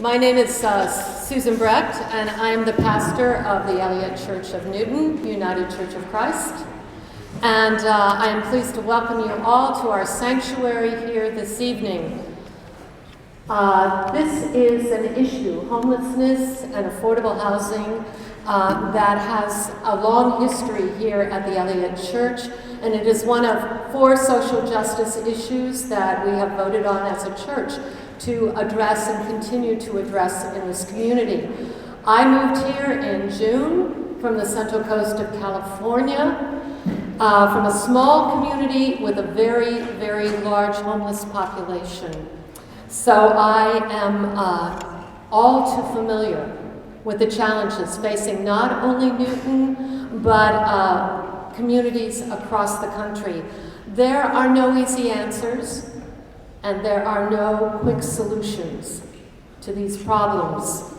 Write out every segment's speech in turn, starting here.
My name is Susan Brecht, and I am the pastor of the Elliott Church of Newton, United Church of Christ. And I am pleased to welcome you all to our sanctuary here this evening. This is an issue, homelessness and affordable housing, that has a long history here at the Elliott Church, and it is one of 4 social justice issues that we have voted on as a church to address and continue to address in this community. I moved here in June from the Central Coast of California, from a small community with a very, very large homeless population. So I am all too familiar with the challenges facing not only Newton, but communities across the country. There are no easy answers, and there are no quick solutions to these problems.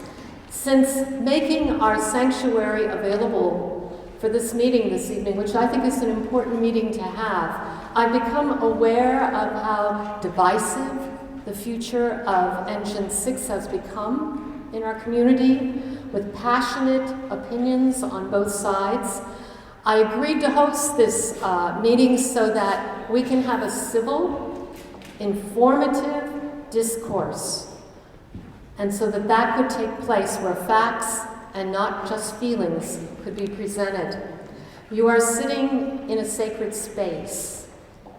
Since making our sanctuary available for this meeting this evening, which I think is an important meeting to have, I've become aware of how divisive the future of Engine 6 has become in our community, with passionate opinions on both sides. I agreed to host this meeting so that we can have a civil, informative discourse, and so that could take place where facts and not just feelings could be presented. You are sitting in a sacred space.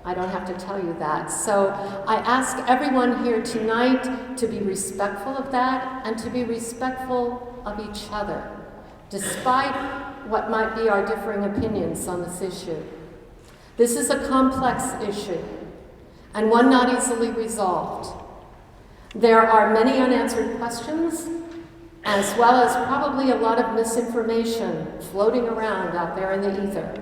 I don't have to tell you that. So I ask everyone here tonight to be respectful of that and to be respectful of each other, despite what might be our differing opinions on this issue. This is a complex issue, and one not easily resolved. There are many unanswered questions, as well as probably a lot of misinformation floating around out there in the ether.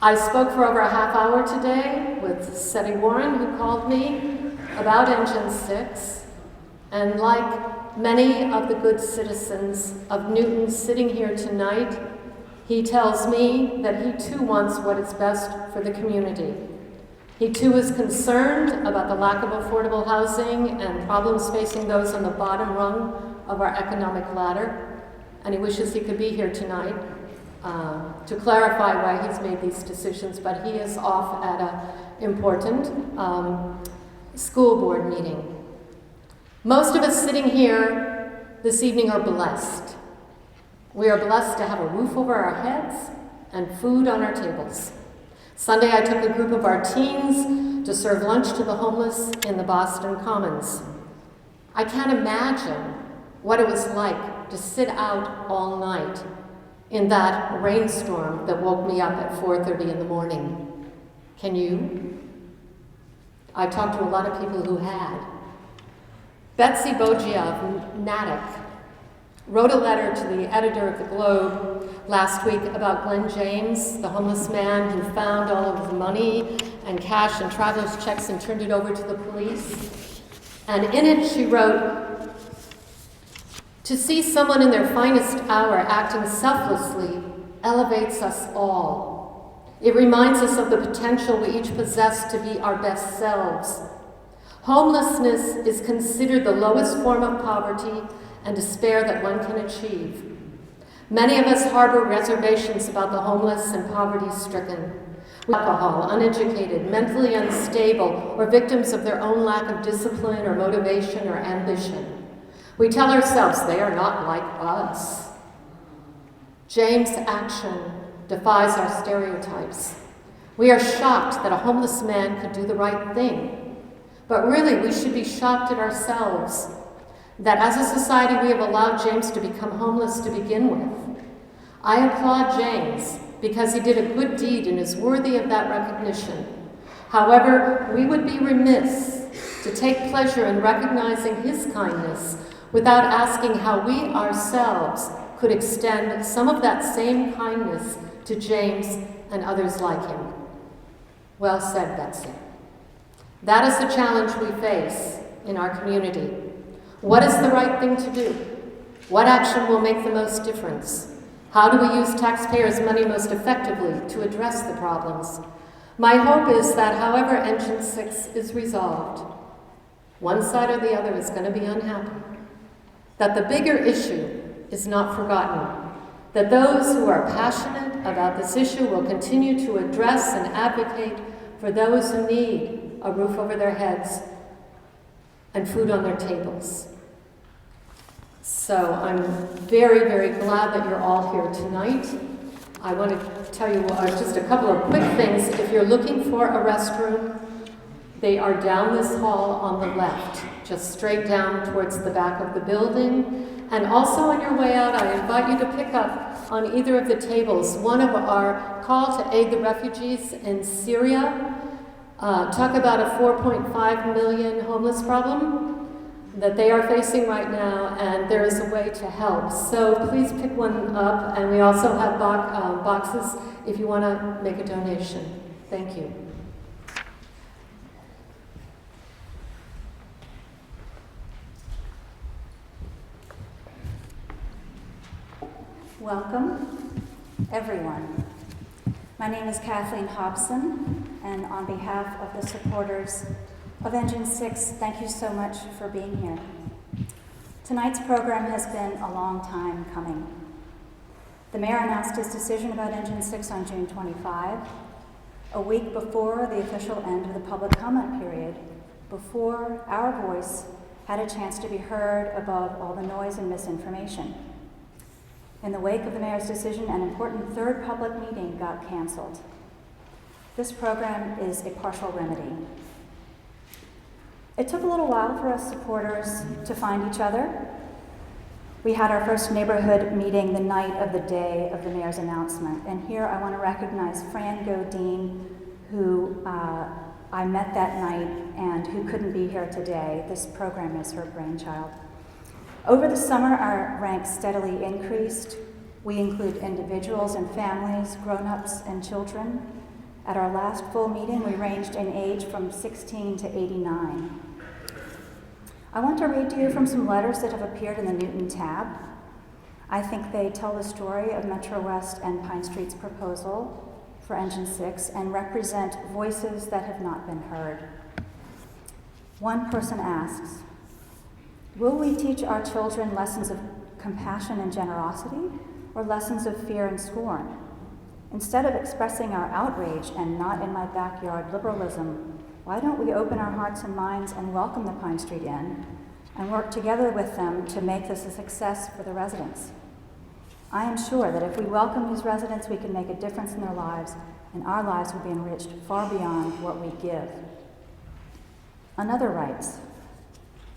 I spoke for over a half hour today with Seti Warren, who called me about Engine 6, and like many of the good citizens of Newton sitting here tonight, he tells me that he too wants what is best for the community. He too is concerned about the lack of affordable housing and problems facing those on the bottom rung of our economic ladder, and he wishes he could be here tonight to clarify why he's made these decisions, but he is off at an important school board meeting. Most of us sitting here this evening are blessed. We are blessed to have a roof over our heads and food on our tables. Sunday, I took a group of our teens to serve lunch to the homeless in the Boston Commons. I can't imagine what it was like to sit out all night in that rainstorm that woke me up at 4:30 in the morning. Can you? I talked to a lot of people who had. Betsy Bogia of Natick wrote a letter to the editor of the Globe last week about Glenn James, the homeless man who found all of the money and cash and traveler's checks and turned it over to the police. And in it she wrote, "To see someone in their finest hour acting selflessly elevates us all. It reminds us of the potential we each possess to be our best selves. Homelessness is considered the lowest form of poverty and despair that one can achieve. Many of us harbor reservations about the homeless and poverty-stricken. Alcohol, uneducated, mentally unstable, or victims of their own lack of discipline or motivation or ambition. We tell ourselves they are not like us." James' action defies our stereotypes. We are shocked that a homeless man could do the right thing, but really we should be shocked at ourselves that as a society we have allowed James to become homeless to begin with. I applaud James because he did a good deed and is worthy of that recognition. However, we would be remiss to take pleasure in recognizing his kindness without asking how we ourselves could extend some of that same kindness to James and others like him. Well said, Betsy. That is the challenge we face in our community. What is the right thing to do? What action will make the most difference? How do we use taxpayers' money most effectively to address the problems? My hope is that however Engine 6 is resolved, one side or the other is going to be unhappy, that the bigger issue is not forgotten, that those who are passionate about this issue will continue to address and advocate for those who need a roof over their heads and food on their tables. So I'm very, very glad that you're all here tonight. I want to tell you just a couple of quick things. If you're looking for a restroom, they are down this hall on the left, just straight down towards the back of the building. And also on your way out, I invite you to pick up on either of the tables one of our call to aid the refugees in Syria. Talk about a 4.5 million homeless problem that they are facing right now, and there is a way to help. So please pick one up, and we also have boxes if you want to make a donation. Thank you. Welcome, everyone. My name is Kathleen Hobson, and on behalf of the supporters of Engine 6, thank you so much for being here. Tonight's program has been a long time coming. The mayor announced his decision about Engine 6 on June 25, a week before the official end of the public comment period, before our voice had a chance to be heard above all the noise and misinformation. In the wake of the mayor's decision, an important third public meeting got canceled. This program is a partial remedy. It took a little while for us supporters to find each other. We had our first neighborhood meeting the night of the day of the mayor's announcement, and here I want to recognize Fran Godin, who I met that night and who couldn't be here today. This program is her brainchild. Over the summer, our ranks steadily increased. We include individuals and families, grown-ups and children. At our last full meeting, we ranged in age from 16 to 89. I want to read to you from some letters that have appeared in the Newton tab. I think they tell the story of Metro West and Pine Street's proposal for Engine 6 and represent voices that have not been heard. One person asks, will we teach our children lessons of compassion and generosity, or lessons of fear and scorn? Instead of expressing our outrage and not in my backyard liberalism, why don't we open our hearts and minds and welcome the Pine Street Inn and work together with them to make this a success for the residents? I am sure that if we welcome these residents, we can make a difference in their lives, and our lives will be enriched far beyond what we give. Another writes,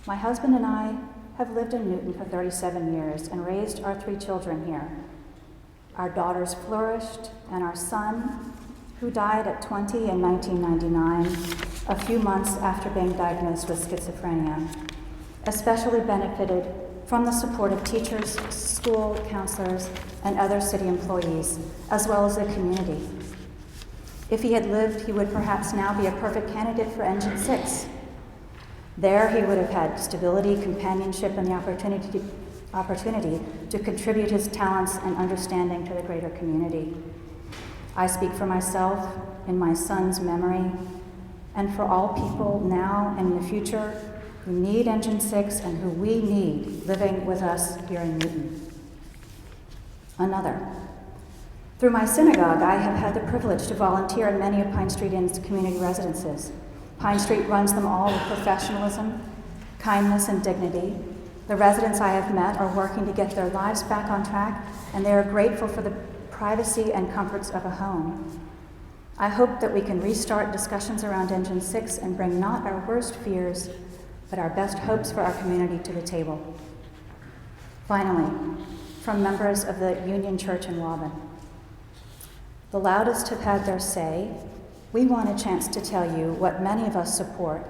my husband and I have lived in Newton for 37 years and raised our 3 children here. Our daughters flourished, and our son, who died at 20 in 1999, a few months after being diagnosed with schizophrenia, especially benefited from the support of teachers, school counselors, and other city employees, as well as the community. If he had lived, he would perhaps now be a perfect candidate for Engine 6. There he would have had stability, companionship, and the opportunity to contribute his talents and understanding to the greater community. I speak for myself in my son's memory, and for all people now and in the future who need Engine 6 and who we need living with us here in Newton. Another. Through my synagogue, I have had the privilege to volunteer in many of Pine Street Inn's community residences. Pine Street runs them all with professionalism, kindness, and dignity. The residents I have met are working to get their lives back on track, and they are grateful for the privacy and comforts of a home. I hope that we can restart discussions around Engine 6 and bring not our worst fears, but our best hopes for our community to the table. Finally, from members of the Union Church in Waban. The loudest have had their say. We want a chance to tell you what many of us support.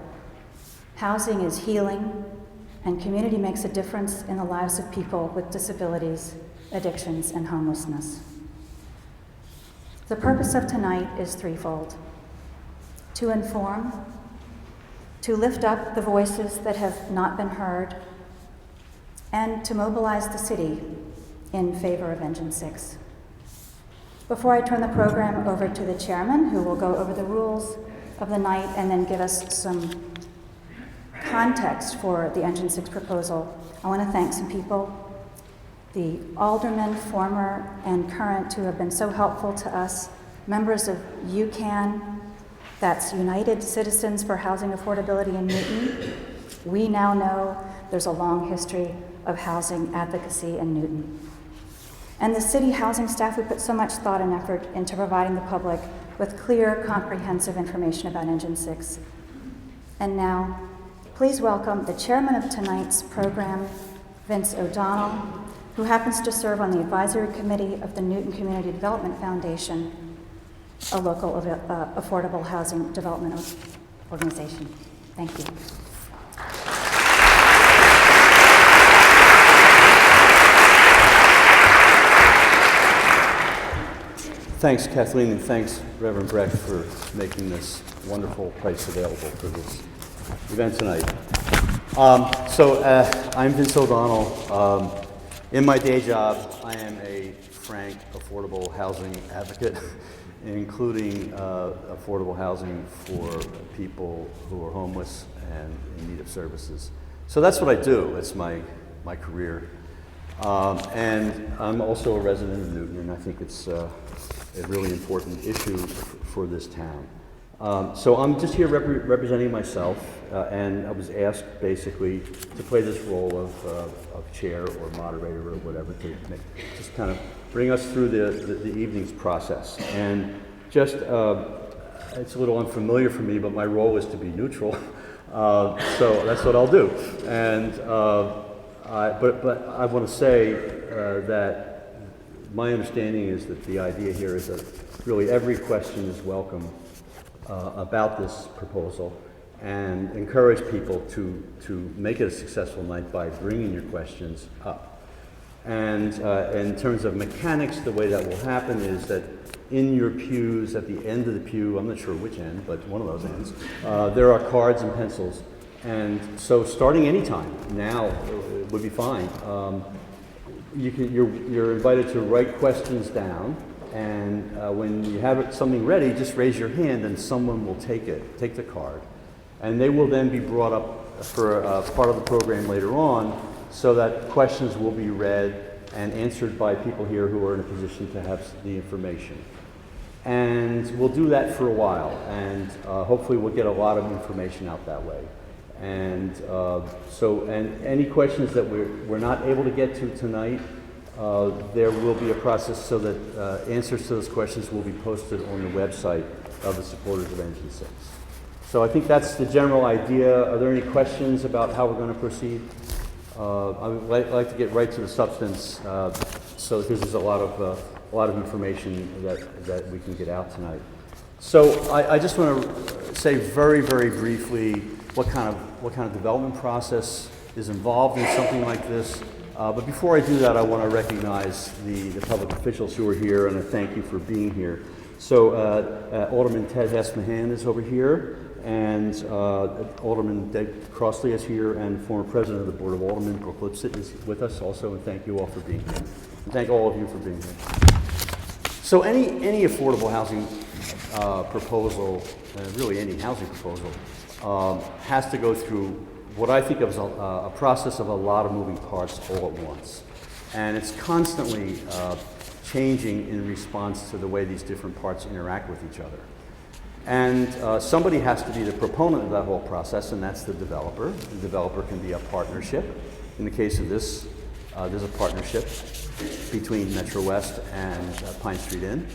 Housing is healing, and community makes a difference in the lives of people with disabilities, addictions, and homelessness. The purpose of tonight is threefold: to inform, to lift up the voices that have not been heard, and to mobilize the city in favor of Engine 6. Before I turn the program over to the chairman, who will go over the rules of the night and then give us some context for the Engine 6 proposal, I want to thank some people, the aldermen, former and current, who have been so helpful to us, members of UCAN, that's United Citizens for Housing Affordability in Newton. We now know there's a long history of housing advocacy in Newton. And the city housing staff, who put so much thought and effort into providing the public with clear, comprehensive information about Engine 6. And now, please welcome the chairman of tonight's program, Vince O'Donnell, who happens to serve on the advisory committee of the Newton Community Development Foundation, a local affordable housing development organization. Thank you. Thanks, Kathleen, and thanks, Reverend Brecht, for making this wonderful place available for this event tonight. I'm Vince O'Donnell. In my day job, I am a frank, affordable housing advocate, including affordable housing for people who are homeless and in need of services. So that's what I do. It's my career. And I'm also a resident of Newton, and I think it's a really important issue for this town. So I'm just here representing myself, and I was asked basically to play this role of chair or moderator or whatever to just kind of bring us through the evening's process. And just, it's a little unfamiliar for me, but my role is to be neutral. So that's what I'll do. And but I want to say that my understanding is that the idea here is that really every question is welcome about this proposal, and encourage people to make it a successful night by bringing your questions up. And in terms of mechanics, the way that will happen is that in your pews, at the end of the pew, I'm not sure which end, but one of those ends, there are cards and pencils. And so starting anytime now would be fine. You're invited to write questions down, and when you have something ready, just raise your hand and someone will take the card. And they will then be brought up for part of the program later on, so that questions will be read and answered by people here who are in a position to have the information. And we'll do that for a while, and hopefully we'll get a lot of information out that way. And and any questions that we're not able to get to tonight, there will be a process so that answers to those questions will be posted on the website of the supporters of Engine 6. So I think that's the general idea. Are there any questions about how we're going to proceed? I would like to get right to the substance, so this is a lot of information that we can get out tonight. So I just want to say very, very briefly what kind of development process is involved in something like this. But before I do that, I want to recognize the public officials who are here, and I thank you for being here. So Alderman Ted Hess-Mahan is over here, and Alderman Dave Crossley is here, and former president of the Board of Aldermen, Brooke Lipset, is with us also, and thank you all for being here. And thank all of you for being here. So any affordable housing proposal, really any housing proposal, has to go through what I think of as a process of a lot of moving parts all at once. And it's constantly changing in response to the way these different parts interact with each other. And somebody has to be the proponent of that whole process, and that's the developer. The developer can be a partnership. In the case of this, there's a partnership between Metro West and Pine Street Inn.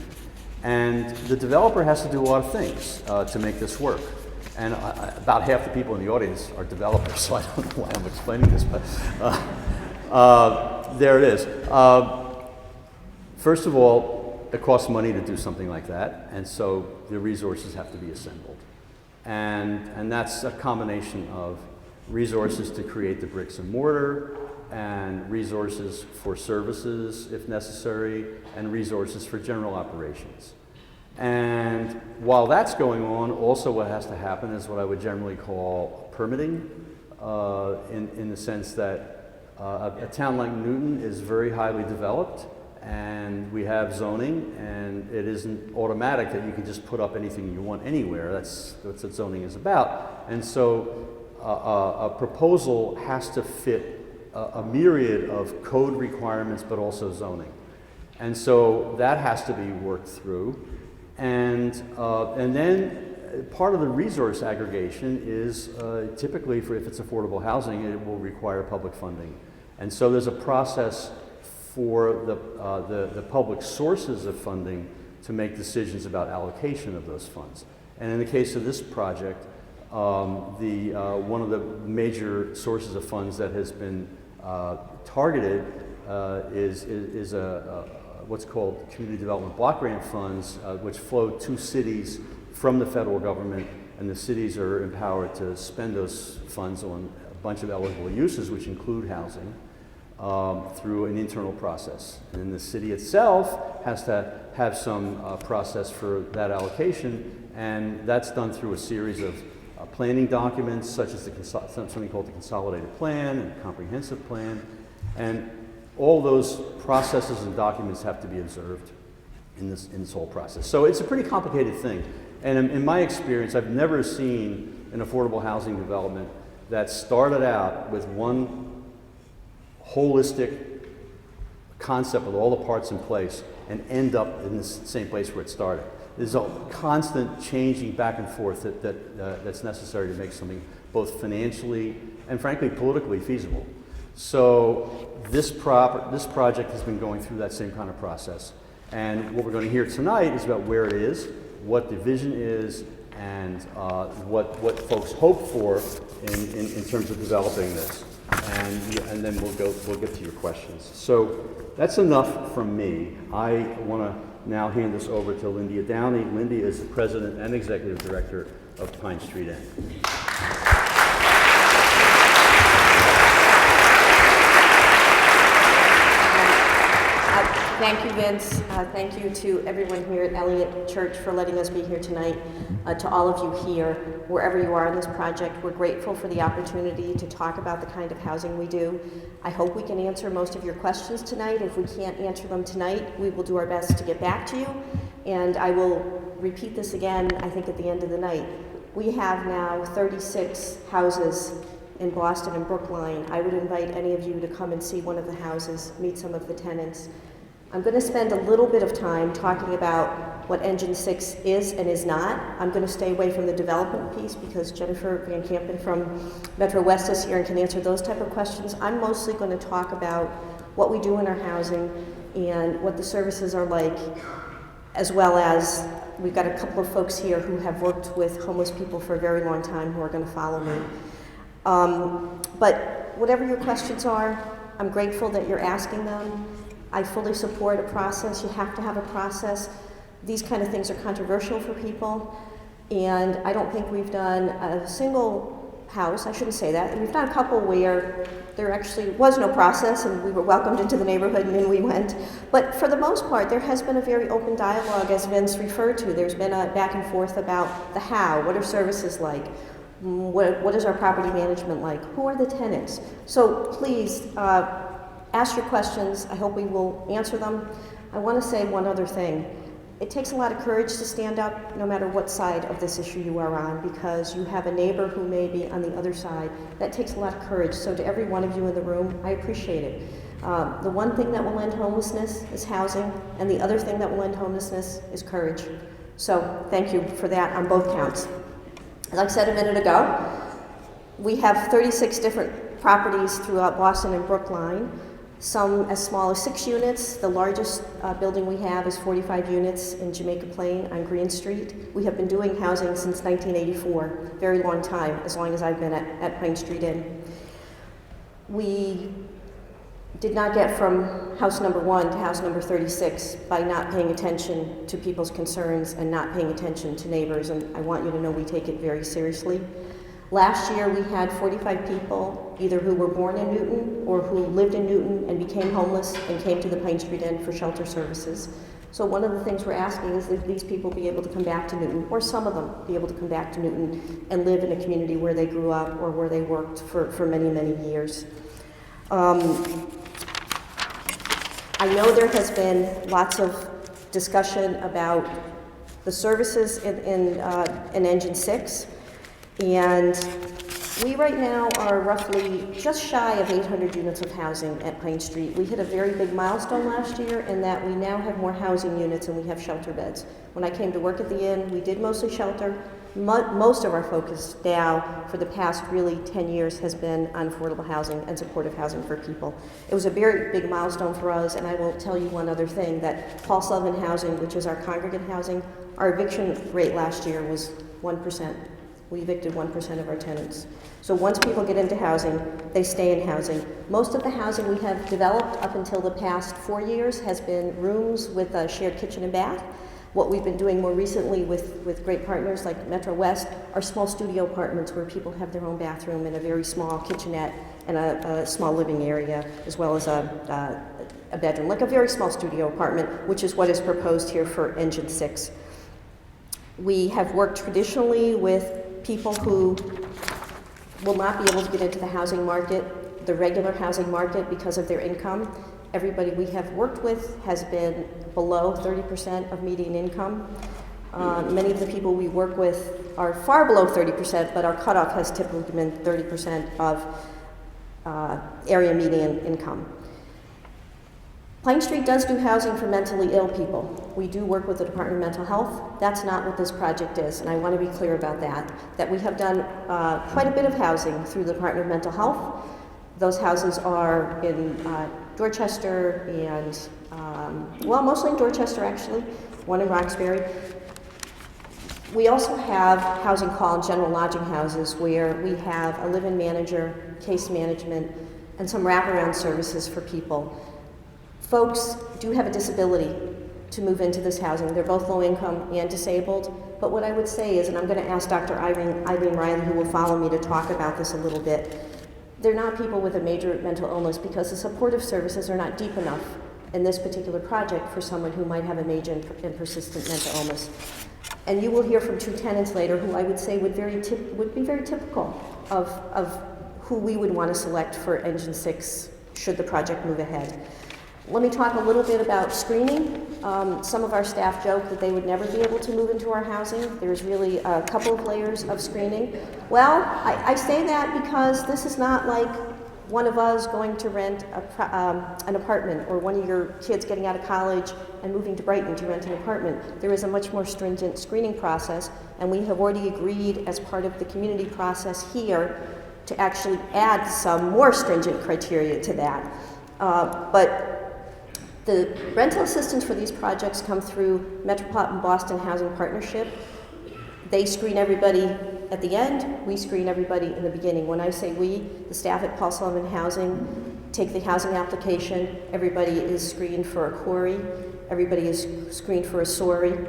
And the developer has to do a lot of things to make this work. And about half the people in the audience are developers, so I don't know why I'm explaining this, but there it is. First of all, it costs money to do something like that, and so the resources have to be assembled. And that's a combination of resources to create the bricks and mortar, and resources for services if necessary, and resources for general operations. And while that's going on, also what has to happen is what I would generally call permitting, in the sense that a town like Newton is very highly developed, and we have zoning, and it isn't automatic that you can just put up anything you want anywhere. That's what zoning is about. And so a proposal has to fit a myriad of code requirements, but also zoning. And so that has to be worked through. And then part of the resource aggregation is typically, if it's affordable housing, it will require public funding. And so there's a process for the public sources of funding to make decisions about allocation of those funds. And in the case of this project, one of the major sources of funds that has been targeted is what's called Community Development Block Grant Funds, which flow to cities from the federal government, and the cities are empowered to spend those funds on a bunch of eligible uses, which include housing, through an internal process. And then the city itself has to have some process for that allocation, and that's done through a series of planning documents, such as something called the Consolidated Plan and Comprehensive Plan, and all those processes and documents have to be observed in this whole process. So it's a pretty complicated thing. And in my experience, I've never seen an affordable housing development that started out with one holistic concept with all the parts in place and end up in the same place where it started. There's a constant changing back and forth that's necessary to make something both financially and frankly politically feasible. So this project has been going through that same kind of process. And what we're going to hear tonight is about where it is, what the vision is, and what folks hope for in terms of developing this. And then we'll get to your questions. So that's enough from me. I want to now hand this over to Lindia Downey. Lindia is the President and Executive Director of Pine Street Inn. Thank you, Vince. Thank you to everyone here at Elliott Church for letting us be here tonight. To all of you here, wherever you are in this project, we're grateful for the opportunity to talk about the kind of housing we do. I hope we can answer most of your questions tonight. If we can't answer them tonight, we will do our best to get back to you. And I will repeat this again, I think, at the end of the night. We have now 36 houses in Boston and Brookline. I would invite any of you to come and see one of the houses, meet some of the tenants. I'm going to spend a little bit of time talking about what Engine 6 is and is not. I'm going to stay away from the development piece because Jennifer Van Kampen from Metro West is here and can answer those type of questions. I'm mostly going to talk about what we do in our housing and what the services are like, as well as we've got a couple of folks here who have worked with homeless people for a very long time who are going to follow me. But whatever your questions are, I'm grateful that you're asking them. I fully support a process. You have to have a process. These kind of things are controversial for people, and I don't think we've done a single house, I shouldn't say that, we've done a couple where there actually was no process and we were welcomed into the neighborhood and in we went. But for the most part, there has been a very open dialogue, as Vince referred to. There's been a back and forth about the how, what are services like, what is our property management like, who are the tenants. So please, ask your questions. I hope we will answer them. I want to say one other thing. It takes a lot of courage to stand up no matter what side of this issue you are on, because you have a neighbor who may be on the other side. That takes a lot of courage. So to every one of you in the room, I appreciate it. The one thing that will end homelessness is housing, and the other thing that will end homelessness is courage. So thank you for that on both counts. Like I said a minute ago, we have 36 different properties throughout Boston and Brookline. Some as small as 6 units. The largest building we have is 45 units in Jamaica Plain on Green Street. We have been doing housing since 1984, very long time, as long as I've been at Pine Street Inn. We did not get from house number 1 to house number 36 by not paying attention to people's concerns and not paying attention to neighbors, and I want you to know we take it very seriously. Last year, we had 45 people, either who were born in Newton or who lived in Newton and became homeless and came to the Pine Street Inn for shelter services. So one of the things we're asking is that these people be able to come back to Newton, or some of them be able to come back to Newton and live in a community where they grew up or where they worked for many, many years. I know there has been lots of discussion about the services in Engine 6. And We right now are roughly just shy of 800 units of housing at Pine Street. We hit a very big milestone last year in that we now have more housing units than we have shelter beds. When I came to work at the inn, we did mostly shelter. Most of our focus now for the past really 10 years has been on affordable housing and supportive housing for people. It was a very big milestone for us, and I will tell you one other thing, that Paul Sullivan Housing, which is our congregate housing, our eviction rate last year was 1%. We evicted 1% of our tenants. So once people get into housing, they stay in housing. Most of the housing we have developed up until the past 4 years has been rooms with a shared kitchen and bath. What we've been doing more recently with great partners like Metro West are small studio apartments where people have their own bathroom and a very small kitchenette and a small living area, as well as a bedroom, like a very small studio apartment, which is what is proposed here for Engine 6. We have worked traditionally with people who will not be able to get into the housing market, the regular housing market, because of their income. Everybody we have worked with has been below 30% of median income. Many of the people we work with are far below 30%, but our cutoff has typically been 30% of area median income. Pine Street does do housing for mentally ill people. We do work with the Department of Mental Health. That's not what this project is, and I want to be clear about that we have done quite a bit of housing through the Department of Mental Health. Those houses are in Dorchester and, well, mostly in Dorchester actually, one in Roxbury. We also have housing called general lodging houses where we have a live-in manager, case management, and some wraparound services for people. Folks do have a disability to move into this housing. They're both low income and disabled. But what I would say is, and I'm going to ask Dr. Eileen Riley, who will follow me, to talk about this a little bit, they're not people with a major mental illness because the supportive services are not deep enough in this particular project for someone who might have a major and persistent mental illness. And you will hear from two tenants later who I would say would be very typical of who we would want to select for Engine 6 should the project move ahead. Let me talk a little bit about screening. Some of our staff joke that they would never be able to move into our housing. There's really a couple of layers of screening. Well, I say that because this is not like one of us going to rent an apartment, or one of your kids getting out of college and moving to Brighton to rent an apartment. There is a much more stringent screening process, and we have already agreed as part of the community process here to actually add some more stringent criteria to that. But the rental assistance for these projects come through Metropolitan Boston Housing Partnership. They screen everybody at the end, we screen everybody in the beginning. When I say we, the staff at Paul Sullivan Housing take the housing application, everybody is screened for a query, everybody is screened for a SORI.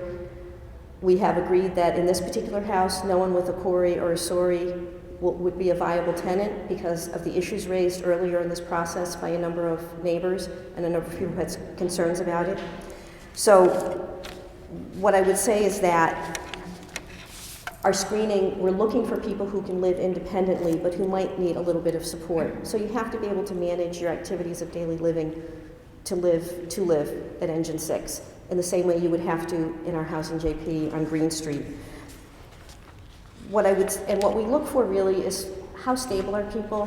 We have agreed that in this particular house, no one with a query or a SORI would be a viable tenant because of the issues raised earlier in this process by a number of neighbors and a number of people who had concerns about it. So what I would say is that our screening, we're looking for people who can live independently but who might need a little bit of support. So you have to be able to manage your activities of daily living to live at Engine 6 in the same way you would have to in our house in JP on Green Street. What we look for really is how stable are people,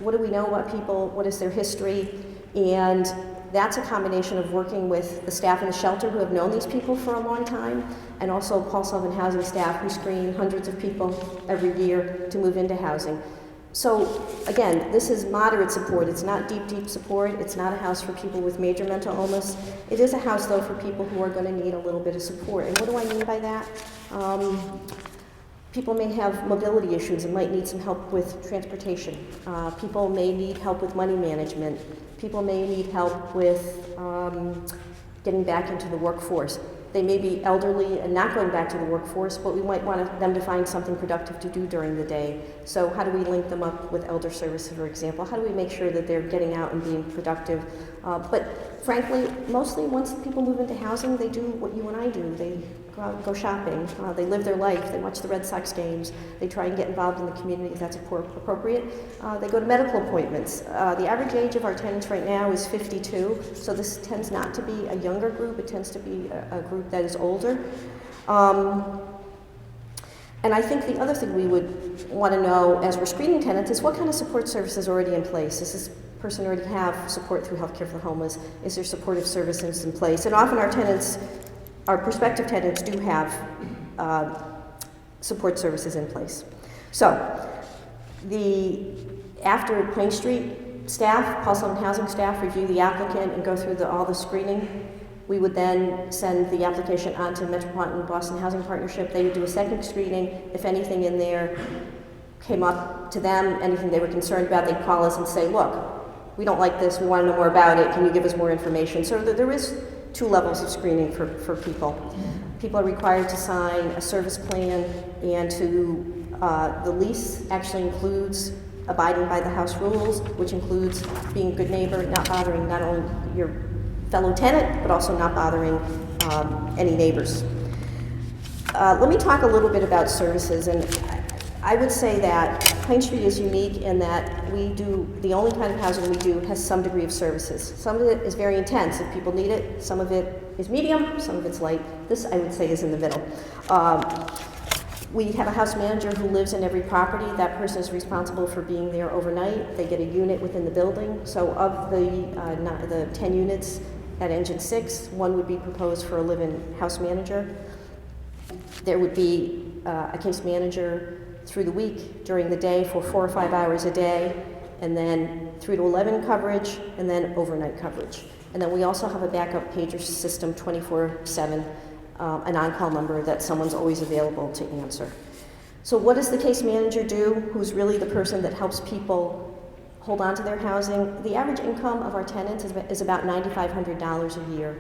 what do we know about people, what is their history, and that's a combination of working with the staff in the shelter who have known these people for a long time, and also Paul Sullivan Housing staff who screen hundreds of people every year to move into housing. So again, this is moderate support. It's not deep support. It's not a house for people with major mental illness. It is a house though for people who are going to need a little bit of support. And what do I mean by that? People may have mobility issues and might need some help with transportation. People may need help with money management. People may need help with getting back into the workforce. They may be elderly and not going back to the workforce, but we might want them to find something productive to do during the day. So how do we link them up with elder services, for example? How do we make sure that they're getting out and being productive? But frankly, mostly once people move into housing, they do what you and I do. They go out and go shopping. They live their life. They watch the Red Sox games. They try and get involved in the community if that's appropriate. They go to medical appointments. The average age of our tenants right now is 52, so this tends not to be a younger group. It tends to be a group that is older. And I think the other thing we would want to know as we're screening tenants is what kind of support services are already in place. Does this person already have support through Healthcare for the Homeless? Is there supportive services in place? And often our tenants, our prospective tenants do have support services in place. So, after Plain Street staff, Paul Sullivan Housing staff review the applicant and go through all the screening, we would then send the application on to Metropolitan Boston Housing Partnership. They would do a second screening. If anything in there came up to them, anything they were concerned about, they'd call us and say, look, we don't like this, we want to know more about it, can you give us more information? So there is 2 levels of screening for people. People are required to sign a service plan, and the lease actually includes abiding by the house rules, which includes being a good neighbor, not bothering not only your fellow tenant, but also not bothering any neighbors. Let me talk a little bit about services, and I would say that Plain Street is unique in that we do, the only kind of housing we do has some degree of services. Some of it is very intense if people need it, some of it is medium, some of it's light. This, I would say, is in the middle. We have a house manager who lives in every property. That person is responsible for being there overnight. They get a unit within the building. So of the 10 units at Engine 6, 1 would be proposed for a live-in house manager. There would be a case manager through the week, during the day, for 4 or 5 hours a day, and then 3 to 11 coverage, and then overnight coverage. And then we also have a backup pager system 24/7, an on-call number that someone's always available to answer. So what does the case manager do, who's really the person that helps people hold on to their housing? The average income of our tenants is about $9,500 a year.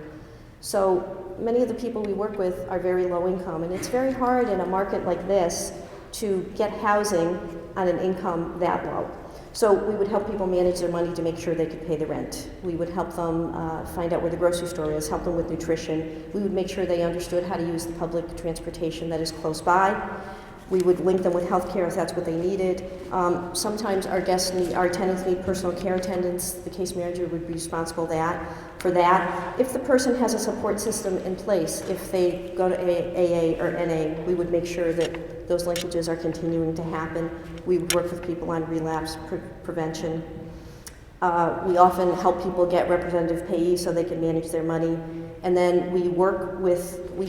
So many of the people we work with are very low income, and it's very hard in a market like this to get housing on an income that low. So we would help people manage their money to make sure they could pay the rent. We would help them find out where the grocery store is, help them with nutrition. We would make sure they understood how to use the public transportation that is close by. We would link them with health care if that's what they needed. Sometimes our tenants need personal care attendants. The case manager would be responsible for that. If the person has a support system in place, if they go to AA or NA, we would make sure that those linkages are continuing to happen. We would work with people on relapse prevention. We often help people get representative payees so they can manage their money. And then we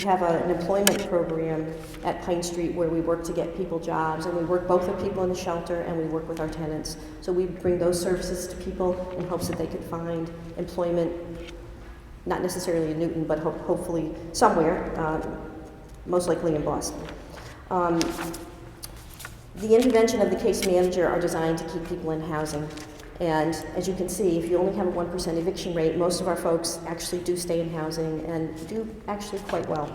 have an employment program at Pine Street where we work to get people jobs, and we work both with people in the shelter and we work with our tenants. So we bring those services to people in hopes that they could find employment, not necessarily in Newton, but hopefully somewhere, most likely in Boston. The intervention of the case manager are designed to keep people in housing. And as you can see, if you only have a 1% eviction rate, most of our folks actually do stay in housing and do actually quite well.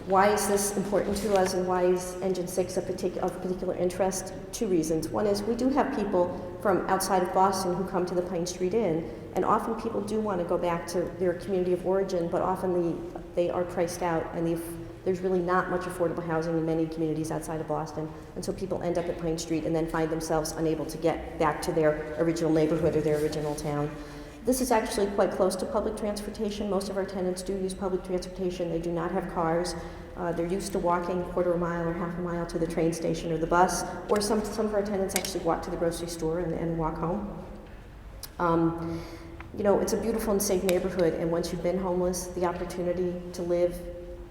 Why is this important to us, and why is Engine 6 of particular interest? 2 reasons. One is we do have people from outside of Boston who come to the Pine Street Inn, and often people do want to go back to their community of origin, but often they are priced out, and there's really not much affordable housing in many communities outside of Boston. And so people end up at Pine Street and then find themselves unable to get back to their original neighborhood or their original town. This is actually quite close to public transportation. Most of our tenants do use public transportation. They do not have cars. They're used to walking a quarter of a mile or half a mile to the train station or the bus, or some of our tenants actually walk to the grocery store and walk home. You know, it's a beautiful and safe neighborhood, and once you've been homeless, the opportunity to live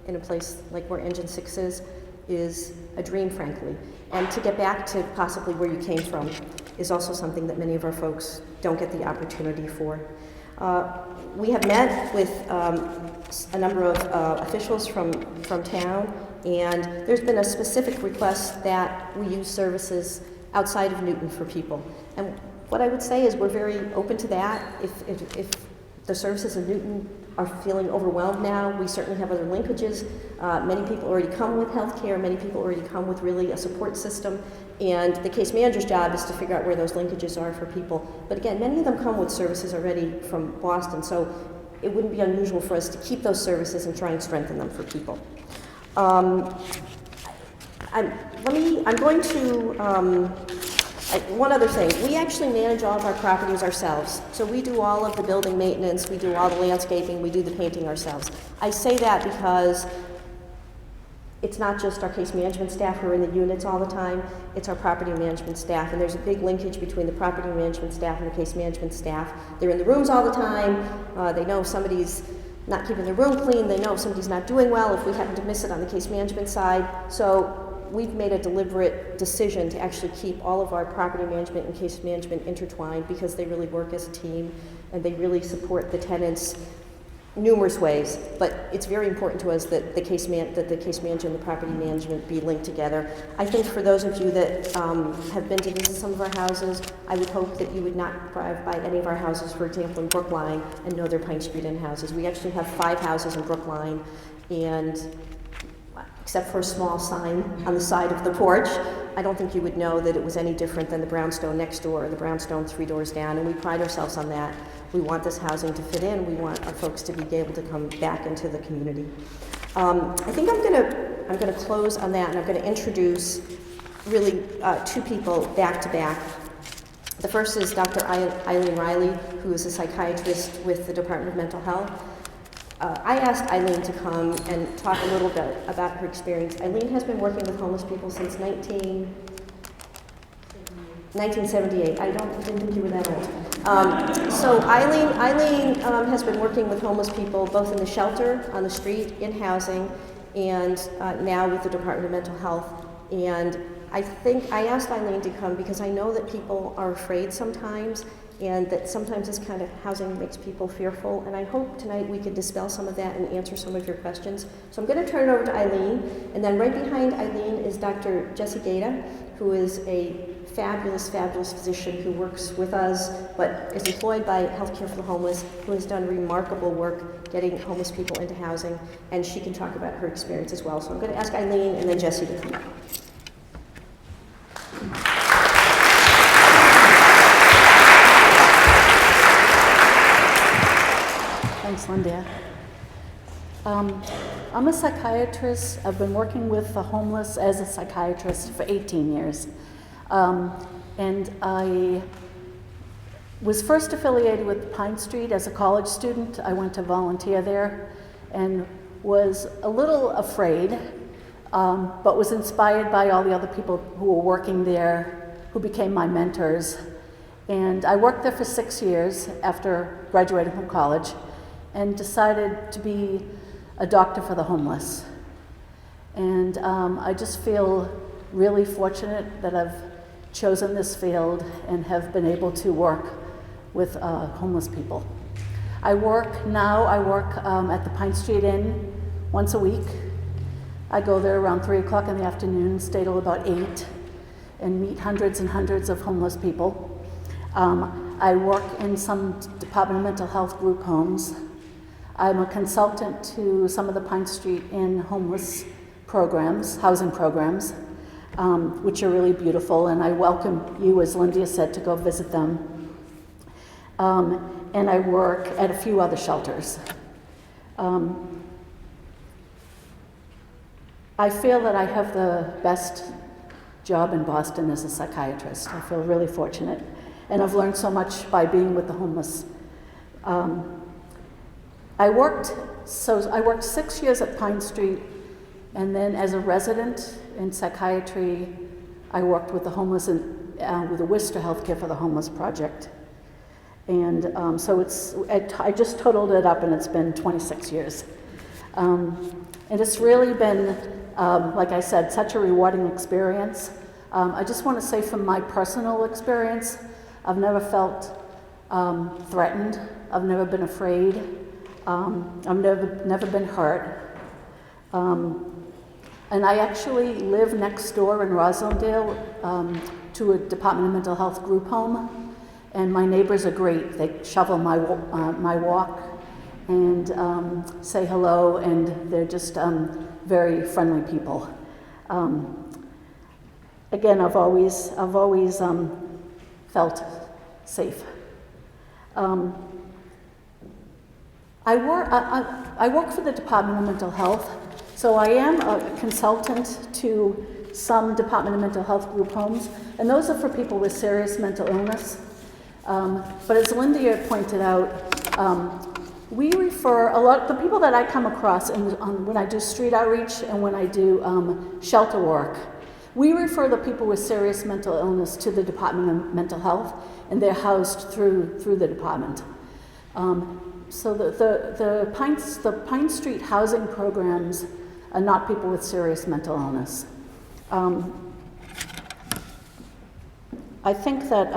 in a place like where Engine 6 is a dream, frankly. And to get back to possibly where you came from is also something that many of our folks don't get the opportunity for. We have met with a number of officials from town, and there's been a specific request that we use services outside of Newton for people. And what I would say is we're very open to that. If the services in Newton are feeling overwhelmed now, we certainly have other linkages. Many people already come with health care, many people already come with really a support system, and the case manager's job is to figure out where those linkages are for people. But again, many of them come with services already from Boston, so it wouldn't be unusual for us to keep those services and try and strengthen them for people. One other thing, we actually manage all of our properties ourselves. So we do all of the building maintenance, we do all the landscaping, we do the painting ourselves. I say that because it's not just our case management staff who are in the units all the time, it's our property management staff. And there's a big linkage between the property management staff and the case management staff. They're in the rooms all the time. They know if somebody's not keeping their room clean. They know if somebody's not doing well, if we happen to miss it on the case management side. So we've made a deliberate decision to actually keep all of our property management and case management intertwined because they really work as a team and they really support the tenants numerous ways, but it's very important to us that the case management and the property management be linked together. I think for those of you that have been to visit some of our houses, I would hope that you would not drive by any of our houses, for example, in Brookline, and know they're Pine Street Inn houses. We actually have 5 houses in Brookline, and except for a small sign on the side of the porch, I don't think you would know that it was any different than the brownstone next door or the brownstone 3 doors down, and we pride ourselves on that. We want this housing to fit in. We want our folks to be able to come back into the community. I think I'm gonna close on that, and I'm gonna introduce really 2 people back to back. The first is Dr. Eileen Riley, who is a psychiatrist with the Department of Mental Health. I asked Eileen to come and talk a little bit about her experience. Eileen has been working with homeless people since 1978. I didn't think you were that old. So Eileen has been working with homeless people both in the shelter, on the street, in housing, and now with the Department of Mental Health. And I think I asked Eileen to come because I know that people are afraid sometimes, and that sometimes this kind of housing makes people fearful. And I hope tonight we could dispel some of that and answer some of your questions. So I'm going to turn it over to Eileen, and then right behind Eileen is Dr. Jessie Gata, who is a fabulous, fabulous physician who works with us, but is employed by Healthcare for the Homeless, who has done remarkable work getting homeless people into housing, and she can talk about her experience as well. So I'm going to ask Eileen and then Jessie to come up. Thanks, Linda. I'm a psychiatrist. I've been working with the homeless as a psychiatrist for 18 years. And I was first affiliated with Pine Street as a college student. I went to volunteer there and was a little afraid, but was inspired by all the other people who were working there, who became my mentors. And I worked there for 6 years after graduating from college, and decided to be a doctor for the homeless. And I just feel really fortunate that I've chosen this field and have been able to work with homeless people. I work at the Pine Street Inn once a week. I go there around 3 o'clock in the afternoon, stay till about 8, and meet hundreds and hundreds of homeless people. I work in some Department of Mental Health group homes. I'm a consultant to some of the Pine Street Inn homeless programs, housing programs, which are really beautiful, and I welcome you, as Linda said, to go visit them. And I work at a few other shelters. I feel that I have the best job in Boston as a psychiatrist. I feel really fortunate, and I've learned so much by being with the homeless. I worked 6 years at Pine Street, and then as a resident in psychiatry, I worked with the homeless with the Worcester Healthcare for the Homeless project. And so I just totaled it up, and it's been 26 years. And it's really been, like I said, such a rewarding experience. I just want to say from my personal experience, I've never felt threatened. I've never been afraid. I've never been hurt. And I actually live next door in Roslindale to a Department of Mental Health group home, and my neighbors are great. They shovel my walk and say hello, and they're just very friendly people. Again, I've always felt safe. I work for the Department of Mental Health, so I am a consultant to some Department of Mental Health group homes, and those are for people with serious mental illness. But as Linda pointed out, We refer a lot, the people that I come across when I do street outreach and when I do shelter work, we refer the people with serious mental illness to the Department of Mental Health, and they're housed through the department. So the Pine Street housing programs are not people with serious mental illness. I think that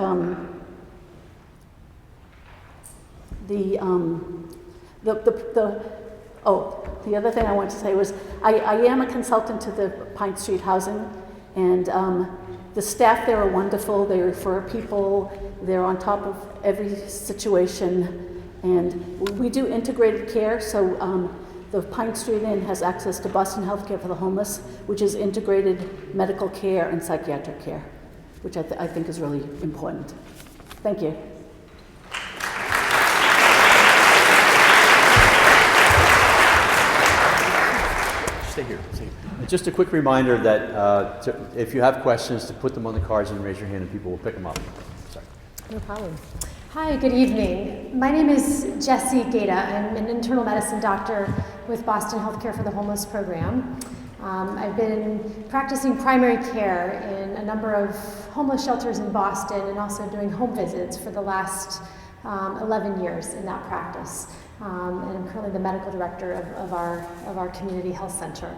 the other thing I wanted to say was I am a consultant to the Pine Street Housing, and the staff there are wonderful. They refer people. They're on top of every situation, and we do integrated care. So the Pine Street Inn has access to Boston Healthcare for the Homeless, which is integrated medical care and psychiatric care, which I think is really important. Thank you. Stay here. Just a quick reminder that if you have questions, to put them on the cards and raise your hand, and people will pick them up. Sorry. No problem. Hi, good evening. My name is Jessie Gata. I'm an internal medicine doctor with Boston Healthcare for the Homeless program. I've been practicing primary care in a number of homeless shelters in Boston and also doing home visits for the last 11 years in that practice. And I'm currently the medical director of our community health center.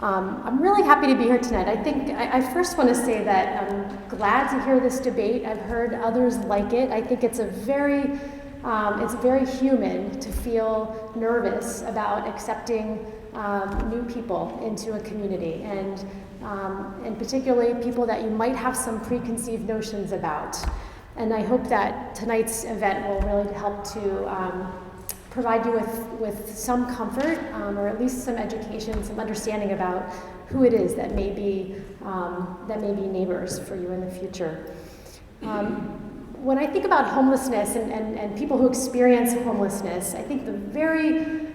I'm really happy to be here tonight. I first want to say that I'm glad to hear this debate. I've heard others like it. I think it's very human to feel nervous about accepting new people into a community, and particularly people that you might have some preconceived notions about. And I hope that tonight's event will really help to provide you with some comfort, or at least some education, some understanding about who it is that may be neighbors for you in the future. When I think about homelessness and people who experience homelessness, I think the very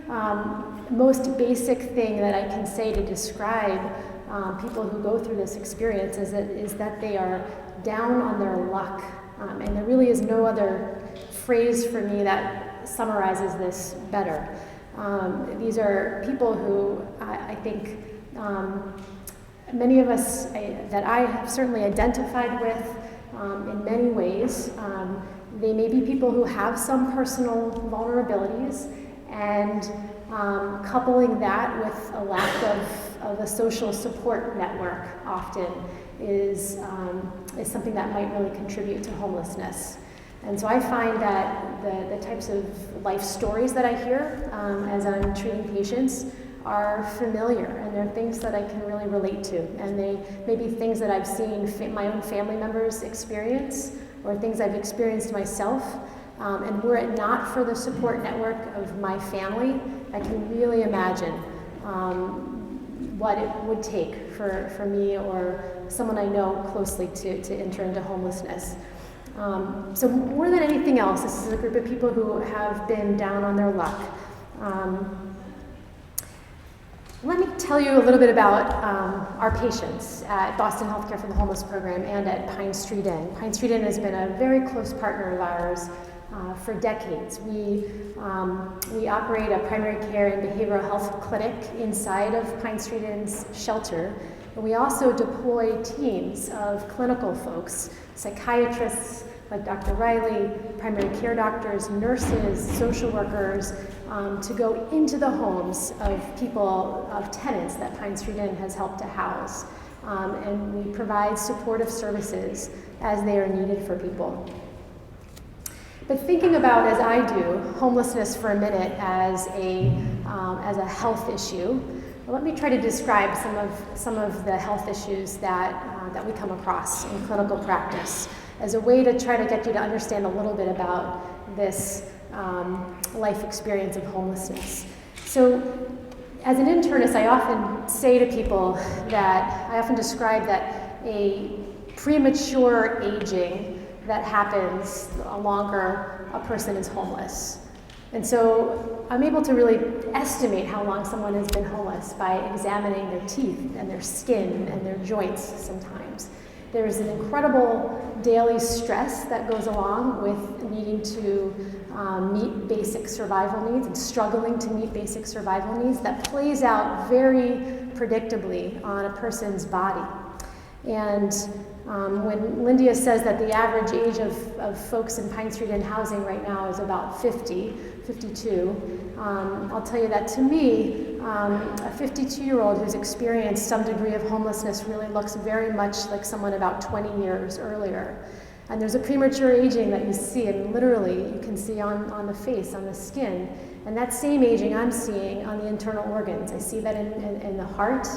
most basic thing that I can say to describe people who go through this experience is that they are down on their luck. And there really is no other phrase for me that summarizes this better. These are people who I think many of us that I have certainly identified with in many ways. They may be people who have some personal vulnerabilities, and coupling that with a lack of a social support network often is something that might really contribute to homelessness. And so I find that the types of life stories that I hear as I'm treating patients are familiar, and they're things that I can really relate to. And they may be things that I've seen my own family members experience, or things I've experienced myself. And were it not for the support network of my family, I can really imagine what it would take for me or someone I know closely to enter into homelessness. So more than anything else, this is a group of people who have been down on their luck. Let me tell you a little bit about our patients at Boston Healthcare for the Homeless program and at Pine Street Inn. Pine Street Inn has been a very close partner of ours for decades. We operate a primary care and behavioral health clinic inside of Pine Street Inn's shelter. And we also deploy teams of clinical folks, psychiatrists like Dr. Riley, primary care doctors, nurses, social workers, to go into the homes of people, of tenants that Pine Street Inn has helped to house. And we provide supportive services as they are needed for people. But thinking about, as I do, homelessness for a minute as a health issue, let me try to describe some of the health issues that we come across in clinical practice as a way to try to get you to understand a little bit about this life experience of homelessness. So, as an internist, I often say to people that, I often describe that a premature aging that happens the longer a person is homeless. And so I'm able to really estimate how long someone has been homeless by examining their teeth and their skin and their joints sometimes. There's an incredible daily stress that goes along with needing to meet basic survival needs and struggling to meet basic survival needs that plays out very predictably on a person's body. And when Lindia says that the average age of folks in Pine Street Inn housing right now is about 50, 52, I'll tell you that to me, a 52-year-old who's experienced some degree of homelessness really looks very much like someone about 20 years earlier. And there's a premature aging that you see, and literally you can see on the face, on the skin. And that same aging I'm seeing on the internal organs. I see that in the heart,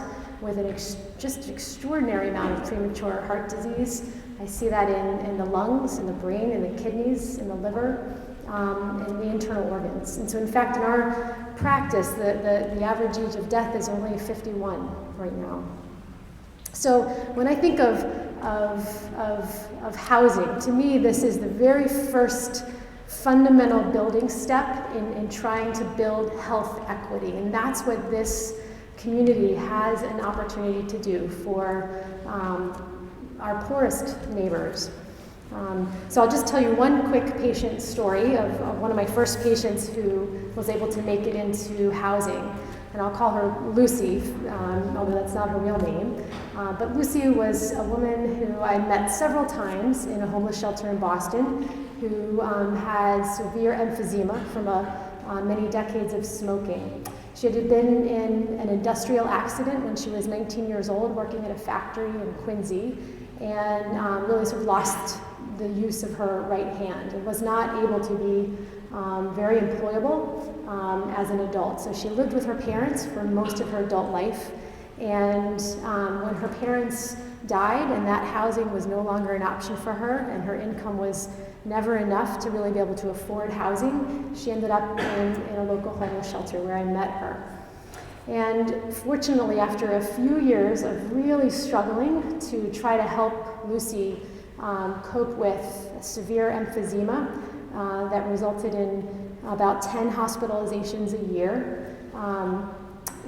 with an just extraordinary amount of premature heart disease. I see that in the lungs, in the brain, in the kidneys, in the liver, in the internal organs. And so in fact, in our practice, the average age of death is only 51 right now. So when I think of housing, to me this is the very first fundamental building step in trying to build health equity. And that's what this community has an opportunity to do for our poorest neighbors. So I'll just tell you one quick patient story of one of my first patients who was able to make it into housing. And I'll call her Lucy, although that's not her real name. But Lucy was a woman who I met several times in a homeless shelter in Boston who had severe emphysema from many decades of smoking. She had been in an industrial accident when she was 19 years old, working at a factory in Quincy, and really sort of lost the use of her right hand and was not able to be very employable as an adult. So she lived with her parents for most of her adult life, and when her parents died and that housing was no longer an option for her and her income was never enough to really be able to afford housing, she ended up in a local homeless shelter where I met her. And fortunately, after a few years of really struggling to try to help Lucy cope with severe emphysema that resulted in about 10 hospitalizations a year,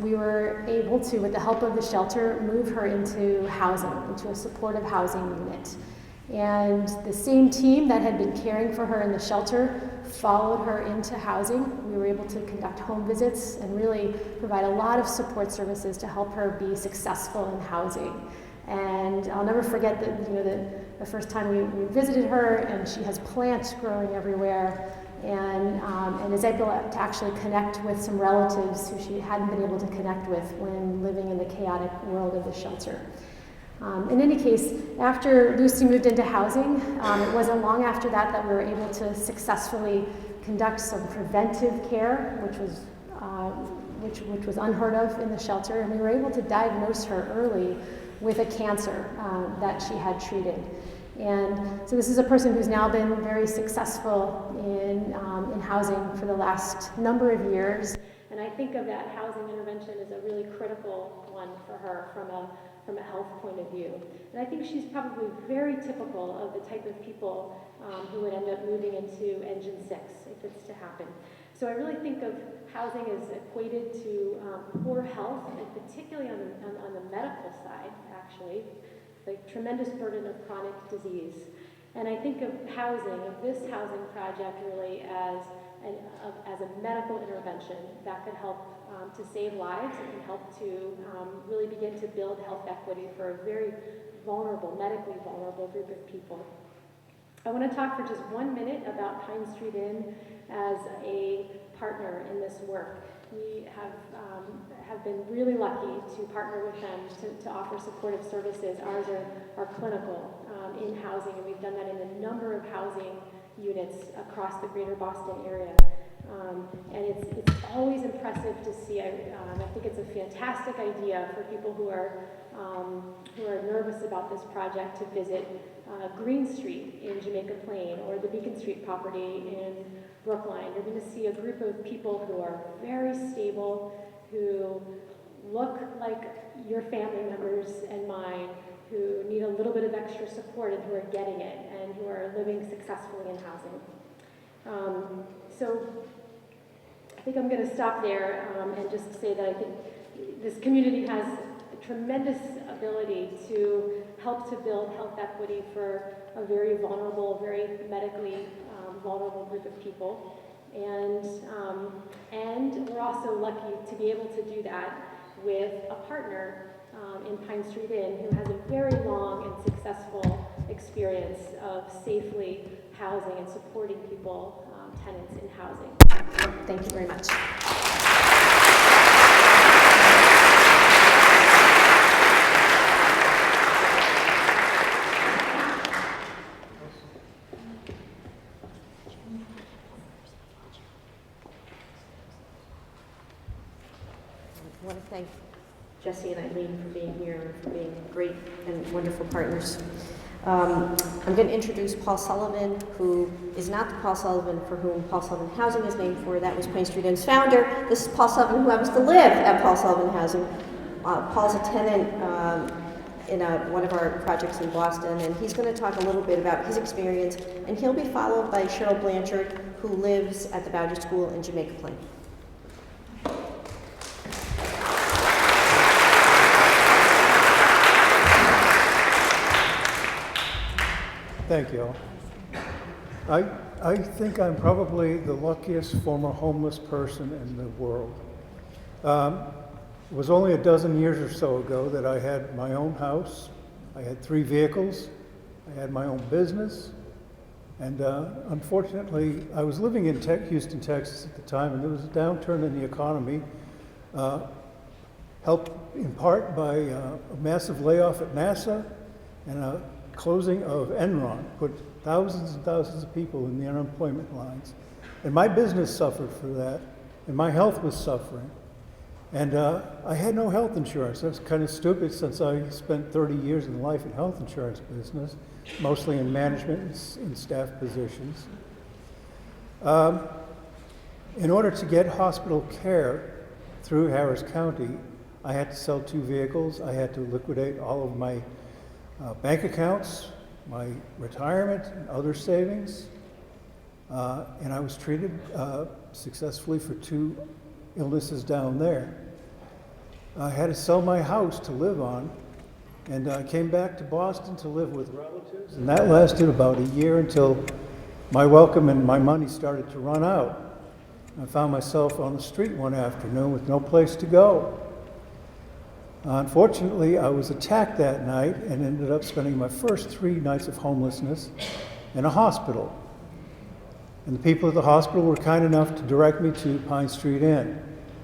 we were able to, with the help of the shelter, move her into housing, into a supportive housing unit. And the same team that had been caring for her in the shelter followed her into housing. We were able to conduct home visits and really provide a lot of support services to help her be successful in housing. And I'll never forget that the first time we visited her, and she has plants growing everywhere, and is able to actually connect with some relatives who she hadn't been able to connect with when living in the chaotic world of the shelter. In any case, after Lucy moved into housing, it wasn't long after that we were able to successfully conduct some preventive care, which was unheard of in the shelter, and we were able to diagnose her early with a cancer that she had treated. And so this is a person who's now been very successful in housing for the last number of years. And I think of that housing intervention as a really critical one for her from a health point of view. And I think she's probably very typical of the type of people who would end up moving into Engine 6 if it's to happen. So I really think of housing as equated to poor health, and particularly on the medical side, actually, the tremendous burden of chronic disease. And I think of housing, of this housing project really as a medical intervention that could help to save lives. It can help to really begin to build health equity for a very vulnerable, medically vulnerable group of people. I want to talk for just 1 minute about Pine Street Inn as a partner in this work. We have been really lucky to partner with them to offer supportive services. Ours are clinical in housing, and we've done that in a number of housing units across the greater Boston area. And it's always impressive to see. I think it's a fantastic idea for people who are nervous about this project to visit Green Street in Jamaica Plain or the Beacon Street property in Brookline. You're going to see a group of people who are very stable, who look like your family members and mine, who need a little bit of extra support and who are getting it and who are living successfully in housing. So I think I'm going to stop there and just say that I think this community has a tremendous ability to help to build health equity for a very vulnerable, very medically vulnerable group of people. And we're also lucky to be able to do that with a partner in Pine Street Inn who has a very long and successful experience of safely housing and supporting people, tenants in housing. Thank you very much. I want to thank Jesse and Eileen for being here and for being great and wonderful partners. I'm going to introduce Paul Sullivan, who is not the Paul Sullivan for whom Paul Sullivan Housing is named for. That was Pine Street Inn's founder. This is Paul Sullivan, who happens to live at Paul Sullivan Housing. Paul's a tenant in one of our projects in Boston, and he's going to talk a little bit about his experience, and he'll be followed by Cheryl Blanchard, who lives at the Bowditch School in Jamaica Plain. Thank you. I think I'm probably the luckiest former homeless person in the world. It was only a dozen years or so ago that I had my own house. I had 3 vehicles. I had my own business. And unfortunately, I was living in Houston, Texas at the time, and there was a downturn in the economy, helped in part by a massive layoff at NASA and a closing of Enron, put thousands and thousands of people in the unemployment lines. And my business suffered for that, and my health was suffering. And I had no health insurance. That's kind of stupid since I spent 30 years in life in health insurance business, mostly in management and staff positions. In order to get hospital care through Harris County, I had to sell 2 vehicles. I had to liquidate all of my bank accounts, my retirement, and other savings. And I was treated successfully for 2 illnesses down there. I had to sell my house to live on, and I came back to Boston to live with relatives, and that lasted about a year until my welcome and my money started to run out. I found myself on the street one afternoon with no place to go. Unfortunately, I was attacked that night and ended up spending my first 3 nights of homelessness in a hospital. And the people at the hospital were kind enough to direct me to Pine Street Inn,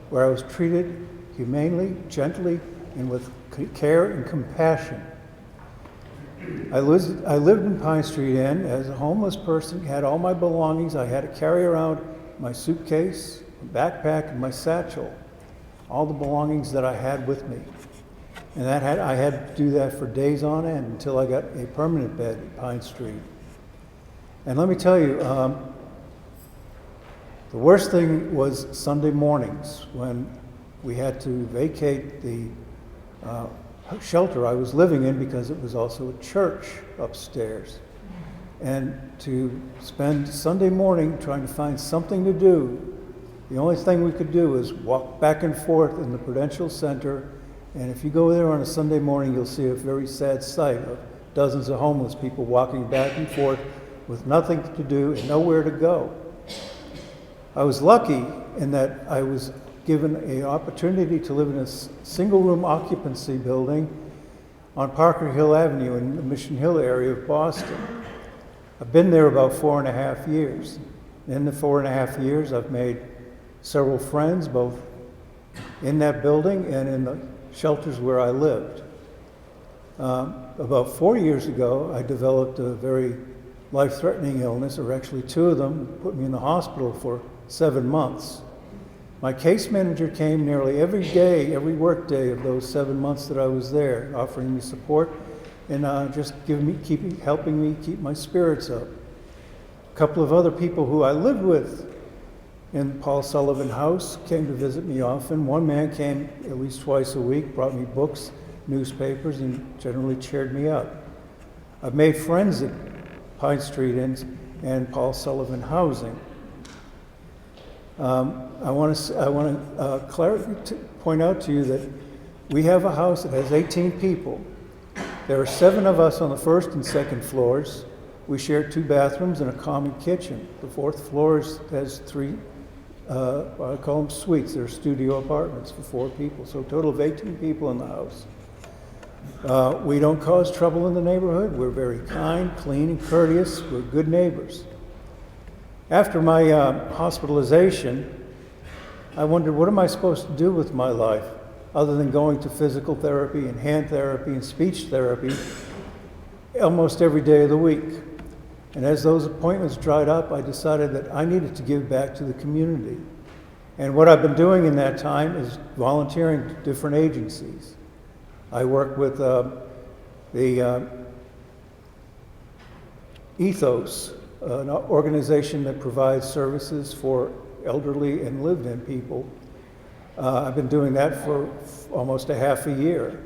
where I was treated humanely, gently, and with care and compassion. I lived in Pine Street Inn as a homeless person, had all my belongings. I had to carry around my suitcase, my backpack, and my satchel, all the belongings that I had with me. And I had to do that for days on end until I got a permanent bed at Pine Street. And let me tell you, the worst thing was Sunday mornings when we had to vacate the shelter I was living in because it was also a church upstairs. And to spend Sunday morning trying to find something to do, the only thing we could do was walk back and forth in the Prudential Center. And if you go there on a Sunday morning, you'll see a very sad sight of dozens of homeless people walking back and forth with nothing to do and nowhere to go. I was lucky in that I was given an opportunity to live in a single-room occupancy building on Parker Hill Avenue in the Mission Hill area of Boston. I've been there about 4.5 years. In the 4.5 years, I've made several friends, both in that building and in the shelters where I lived. About 4 years ago, I developed a very life-threatening illness, or actually 2 of them, put me in the hospital for 7 months. My case manager came nearly every day, every work day of those 7 months that I was there, offering me support and just helping me keep my spirits up. A couple of other people who I lived with in Paul Sullivan House came to visit me often. One man came at least twice a week, brought me books, newspapers, and generally cheered me up. I've made friends at Pine Street Inn and Paul Sullivan Housing. I want to point out to you that we have a house that has 18 people. There are 7 of us on the first and second floors. We share 2 bathrooms and a common kitchen. The 4th floor has 3, I call them suites. They're studio apartments for 4 people, so a total of 18 people in the house. We don't cause trouble in the neighborhood. We're very kind, clean, and courteous. We're good neighbors. After my hospitalization, I wondered, what am I supposed to do with my life other than going to physical therapy and hand therapy and speech therapy almost every day of the week? And as those appointments dried up, I decided that I needed to give back to the community. And what I've been doing in that time is volunteering to different agencies. I work with the Ethos, an organization that provides services for elderly and lived-in people. I've been doing that for almost a half a year.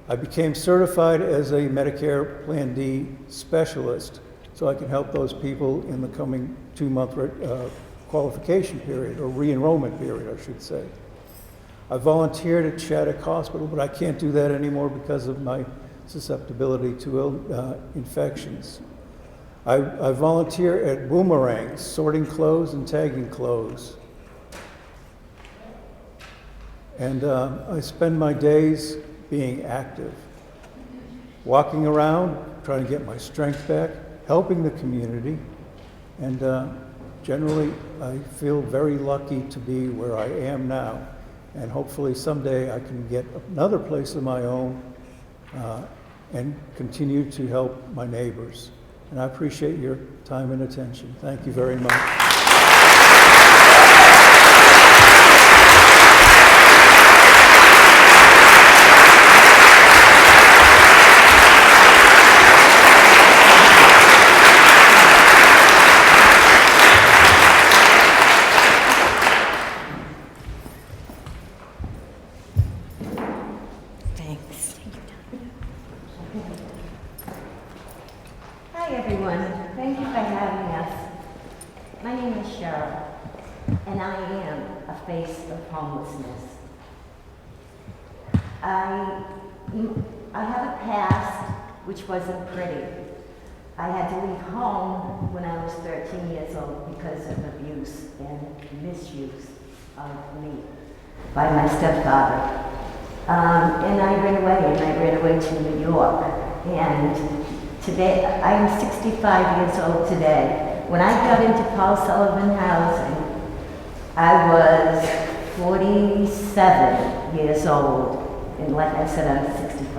I became certified as a Medicare Plan D specialist, so I can help those people in the coming 2-month qualification period, or re-enrollment period, I should say. I volunteered at Shattuck Hospital, but I can't do that anymore because of my susceptibility to infections. I volunteer at Boomerangs, sorting clothes and tagging clothes. And I spend my days being active, walking around, trying to get my strength back, helping the community, and generally I feel very lucky to be where I am now. And hopefully someday I can get another place of my own and continue to help my neighbors. And I appreciate your time and attention. Thank you very much. Thanks. Hi, everyone. Thank you for having us. My name is Cheryl, and I am a face of homelessness. I have a past which wasn't pretty. I had to leave home when I was 13 years old because of abuse and misuse of me by my stepfather. And I ran away to New York. And today, I'm 65 years old today. When I got into Paul Sullivan housing, I was 47 years old. And like I said, I'm 65.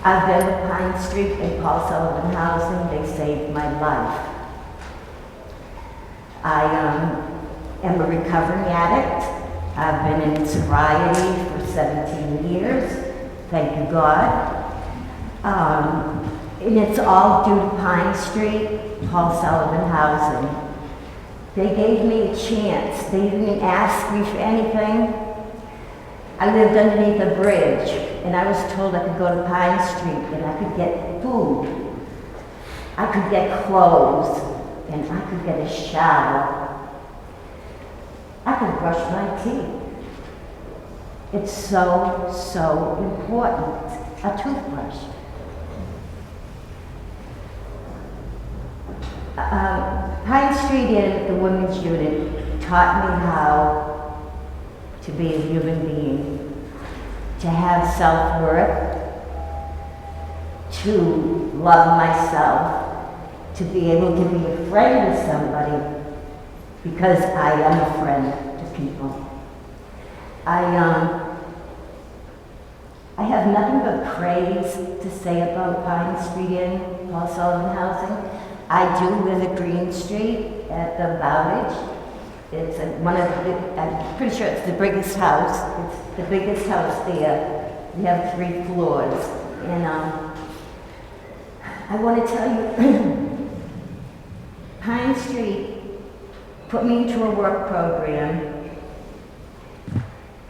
I've been with Pine Street and Paul Sullivan housing. They saved my life. I am a recovering addict. I've been in sobriety for 17 years, thank you God. And it's all due to Pine Street, Paul Sullivan housing. They gave me a chance. They didn't ask me for anything. I lived underneath a bridge, and I was told I could go to Pine Street and I could get food. I could get clothes, and I could get a shower. I could brush my teeth. It's so, so important. A toothbrush. Pine Street Inn, the women's unit, taught me how to be a human being, to have self-worth, to love myself, to be able to be a friend with somebody, because I am a friend to people. I have nothing but praise to say about Pine Street Inn, Paul Sullivan housing. I do live at Green Street at the Bowditch. It's I'm pretty sure it's the biggest house. It's the biggest house there. We have 3 floors. And I want to tell you, Pine Street put me into a work program,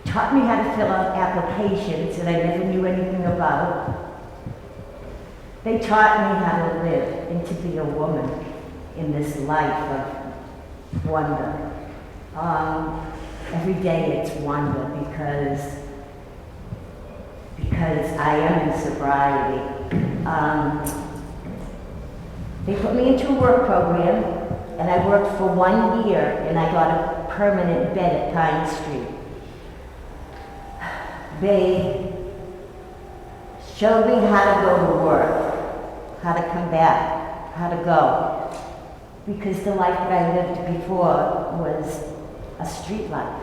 taught me how to fill out applications that I never knew anything about. They taught me how to live and to be a woman in this life of wonder. Every day it's wonder because because I am in sobriety. They put me into a work program, and I worked for 1 year, and I got a permanent bed at Pine Street. They showed me how to go to work, how to come back, how to go. Because the life that I lived before was a street life.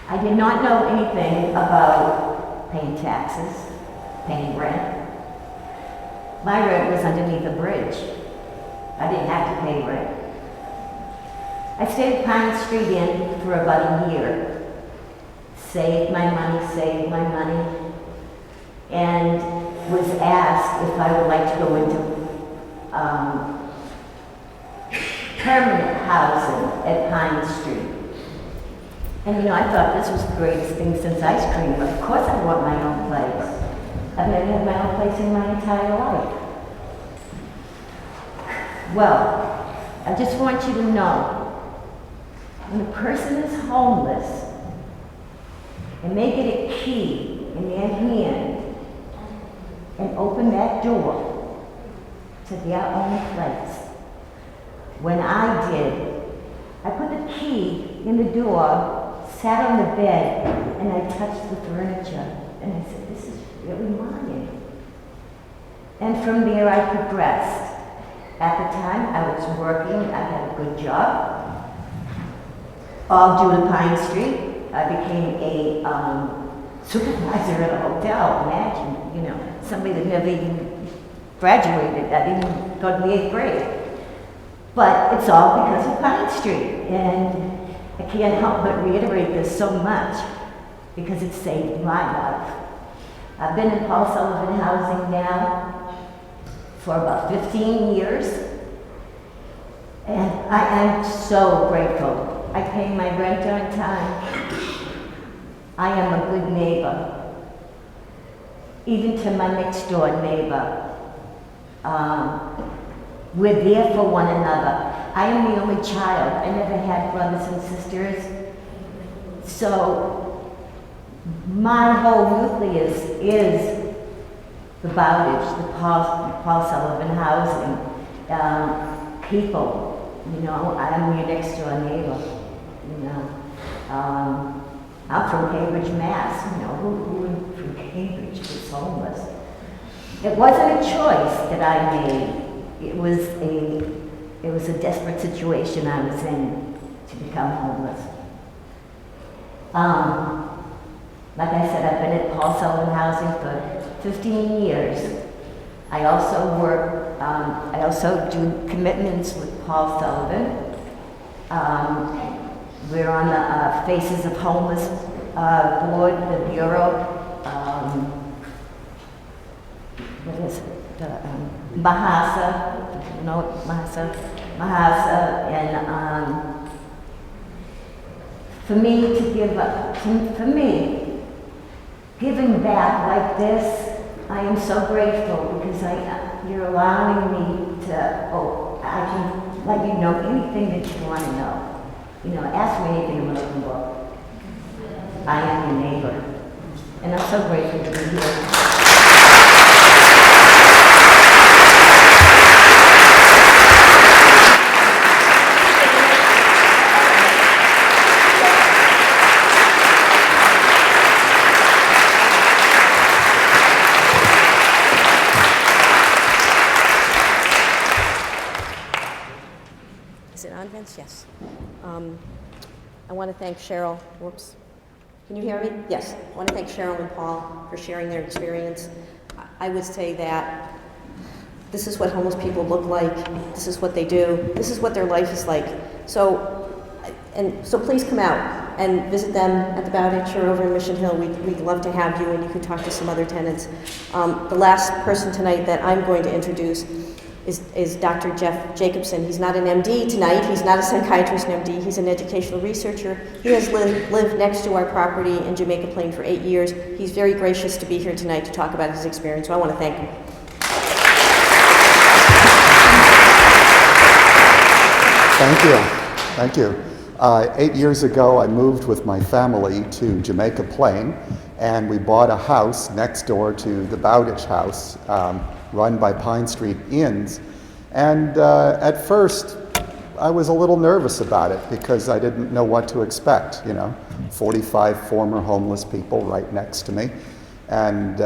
I did not know anything about paying taxes, paying rent. My rent was underneath a bridge. I didn't have to pay rent. I stayed at Pine Street Inn for about a year. Saved my money, and was asked if I would like to go into permanent housing at Pine Street. And I thought this was the greatest thing since ice cream. Of course I want my own place. I've never had my own place in my entire life. Well, I just want you to know, when a person is homeless, and they get a key in their hand and open that door to their own place. When I did, I put the key in the door, sat on the bed, and I touched the furniture. And I said, this is really mine. And from there I progressed. At the time I was working, I had a good job. All due to Pine Street. I became a supervisor at a hotel. Imagine, somebody that never even graduated. I didn't go to the 8th grade. But it's all because of Pine Street. And I can't help but reiterate this so much because it saved my life. I've been in Paul Sullivan Housing now for about 15 years. And I am so grateful. I pay my rent on time. I am a good neighbor, even to my next door neighbor. We're there for one another. I am the only child. I never had brothers and sisters. So my whole nucleus is the Bowditch, the Paul Sullivan Housing, people. I'm your next door neighbor. I'm from Cambridge, Mass. Who from Cambridge is homeless? It wasn't a choice that I made. It was a desperate situation I was in to become homeless. Like I said, I've been at Paul Sullivan Housing for 15 years. I also do commitments with Paul Sullivan. We're on the Faces of Homeless board, the Bureau. What is it? Mahasa, Mahasa, and for me to give up, for me, giving back like this, I am so grateful because you're allowing me to, I can let you know anything that you want to know. Ask me anything I'm looking for. I am your neighbor, and I'm so grateful to be here. Is it on, Vince? Yes. I want to thank Cheryl. Whoops. Can you hear me? Yes. I want to thank Cheryl and Paul for sharing their experience. I would say that this is what homeless people look like. This is what they do. This is what their life is like. So please come out and visit them at the Bowditch or over in Mission Hill. We'd love to have you, and you can talk to some other tenants. The last person tonight that I'm going to introduce is Dr. Jeff Jacobson. He's not an MD tonight. He's not a psychiatrist and MD. He's an educational researcher. He has lived next to our property in Jamaica Plain for 8 years. He's very gracious to be here tonight to talk about his experience, so I want to thank him. Thank you. 8 years ago, I moved with my family to Jamaica Plain, And we bought a house next door to the Bowditch house, run by Pine Street Inns. And at first, I was a little nervous about it because I didn't know what to expect, 45 former homeless people right next to me. And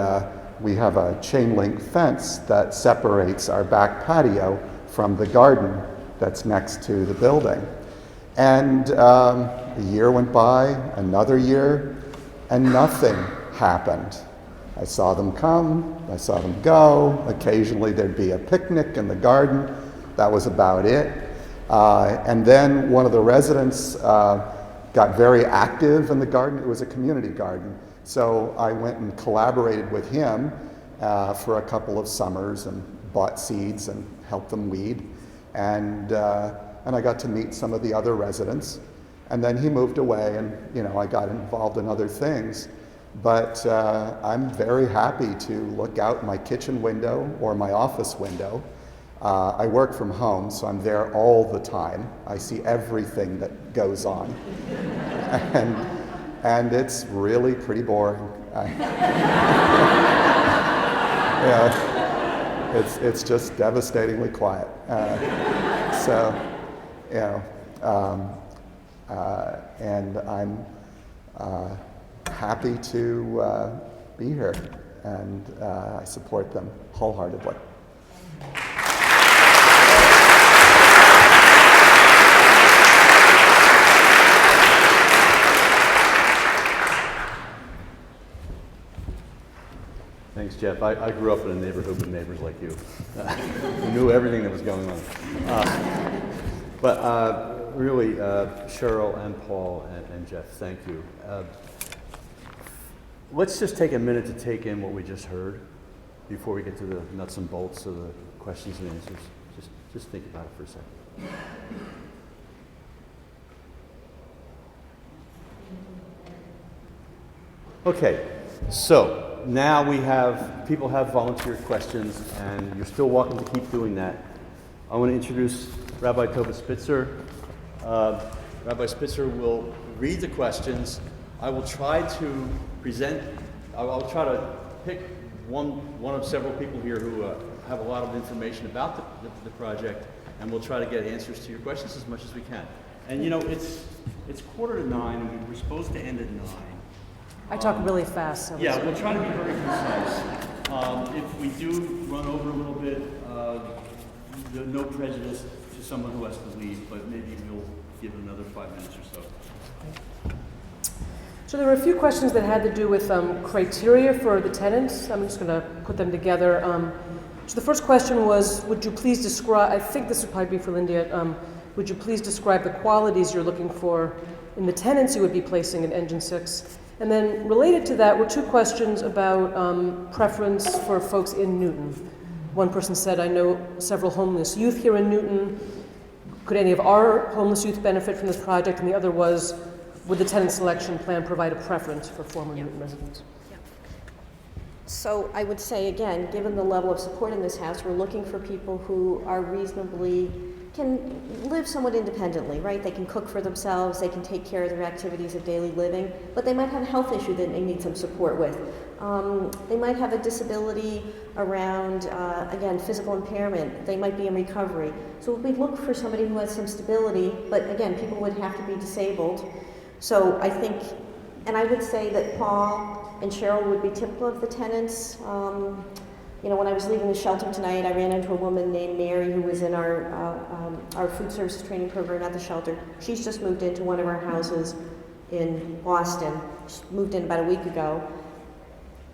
we have a chain link fence that separates our back patio from the garden that's next to the building. And a year went by, another year, and nothing happened. I saw them come, I saw them go. Occasionally there'd be a picnic in the garden. That was about it. And then one of the residents got very active in the garden. It was a community garden. So I went and collaborated with him for a couple of summers and bought seeds and helped them weed. And I got to meet some of the other residents. And then he moved away and, I got involved in other things. But I'm very happy to look out my kitchen window or my office window. I work from home, so I'm there all the time. I see everything that goes on. And it's really pretty boring. It's just devastatingly quiet. And I'm happy to be here, and I support them wholeheartedly. Thanks, Jeff. I grew up in a neighborhood with neighbors like you. Who knew everything that was going on. But really, Cheryl and Paul and Jeff, thank you. Let's just take a minute to take in what we just heard before we get to the nuts and bolts of the questions and answers. Just think about it for a second. Okay, so now people have volunteered questions, and you're still welcome to keep doing that. I want to introduce Rabbi Tova Spitzer. Rabbi Spitzer will read the questions. I will try to I'll try to pick one of several people here who have a lot of information about the project, and we'll try to get answers to your questions as much as we can. And it's 8:45, and we're supposed to end at 9. I talk really fast. So yeah, we'll try to be very concise. If we do run over a little bit, no prejudice to someone who has to leave, but maybe we'll give another 5 minutes or so. So there were a few questions that had to do with criteria for the tenants. I'm just going to put them together. So the first question was, would you please describe, I think this would probably be for Linda, would you please describe the qualities you're looking for in the tenants you would be placing in Engine 6? And then related to that were two questions about preference for folks in Newton. One person said, I know several homeless youth here in Newton. Could any of our homeless youth benefit from this project? And the other was, would the tenant selection plan provide a preference for former Newton residents? So I would say, again, given the level of support in this house, we're looking for people who are can live somewhat independently, right? They can cook for themselves, they can take care of their activities of daily living, but they might have a health issue that they need some support with. They might have a disability around, again, physical impairment. They might be in recovery. So we look for somebody who has some stability, but again, people would have to be disabled. So I think, and I would say that Paul and Cheryl would be typical of the tenants. When I was leaving the shelter tonight, I ran into a woman named Mary who was in our food services training program at the shelter. She's just moved into one of our houses in Boston. She moved in about a week ago.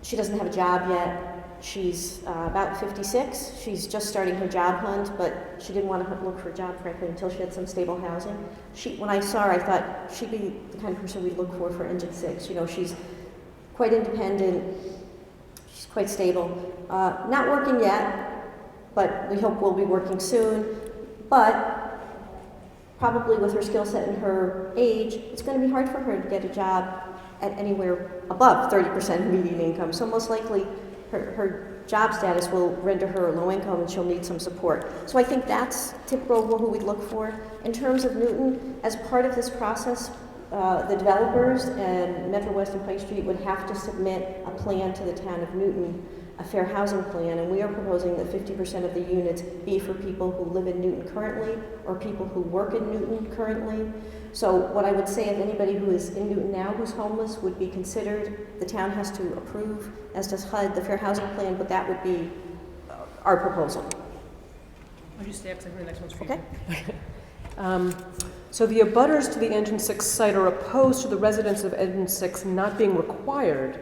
She doesn't have a job yet. She's about 56. She's just starting her job hunt, but she didn't want to look for a job, frankly, until she had some stable housing. When I saw her, I thought she'd be the kind of person we'd look for Engine 6. She's quite independent. She's quite stable. Not working yet, but we hope we'll be working soon. But probably with her skill set and her age, it's going to be hard for her to get a job at anywhere above 30% median income. So most likely her job status will render her low income and she'll need some support. So I think that's typical of who we'd look for. In terms of Newton, as part of this process, the developers and Metro West and Pike Street would have to submit a plan to the town of Newton, a fair housing plan, and we are proposing that 50% of the units be for people who live in Newton currently or people who work in Newton currently. So what I would say, if anybody who is in Newton now who's homeless would be considered, the town has to approve, as does HUD, the fair housing plan, but that would be our proposal. Would you stay up, 'cause I think the next one's for you. Okay. So the abutters to the Engine 6 site are opposed to the residents of Engine 6 not being required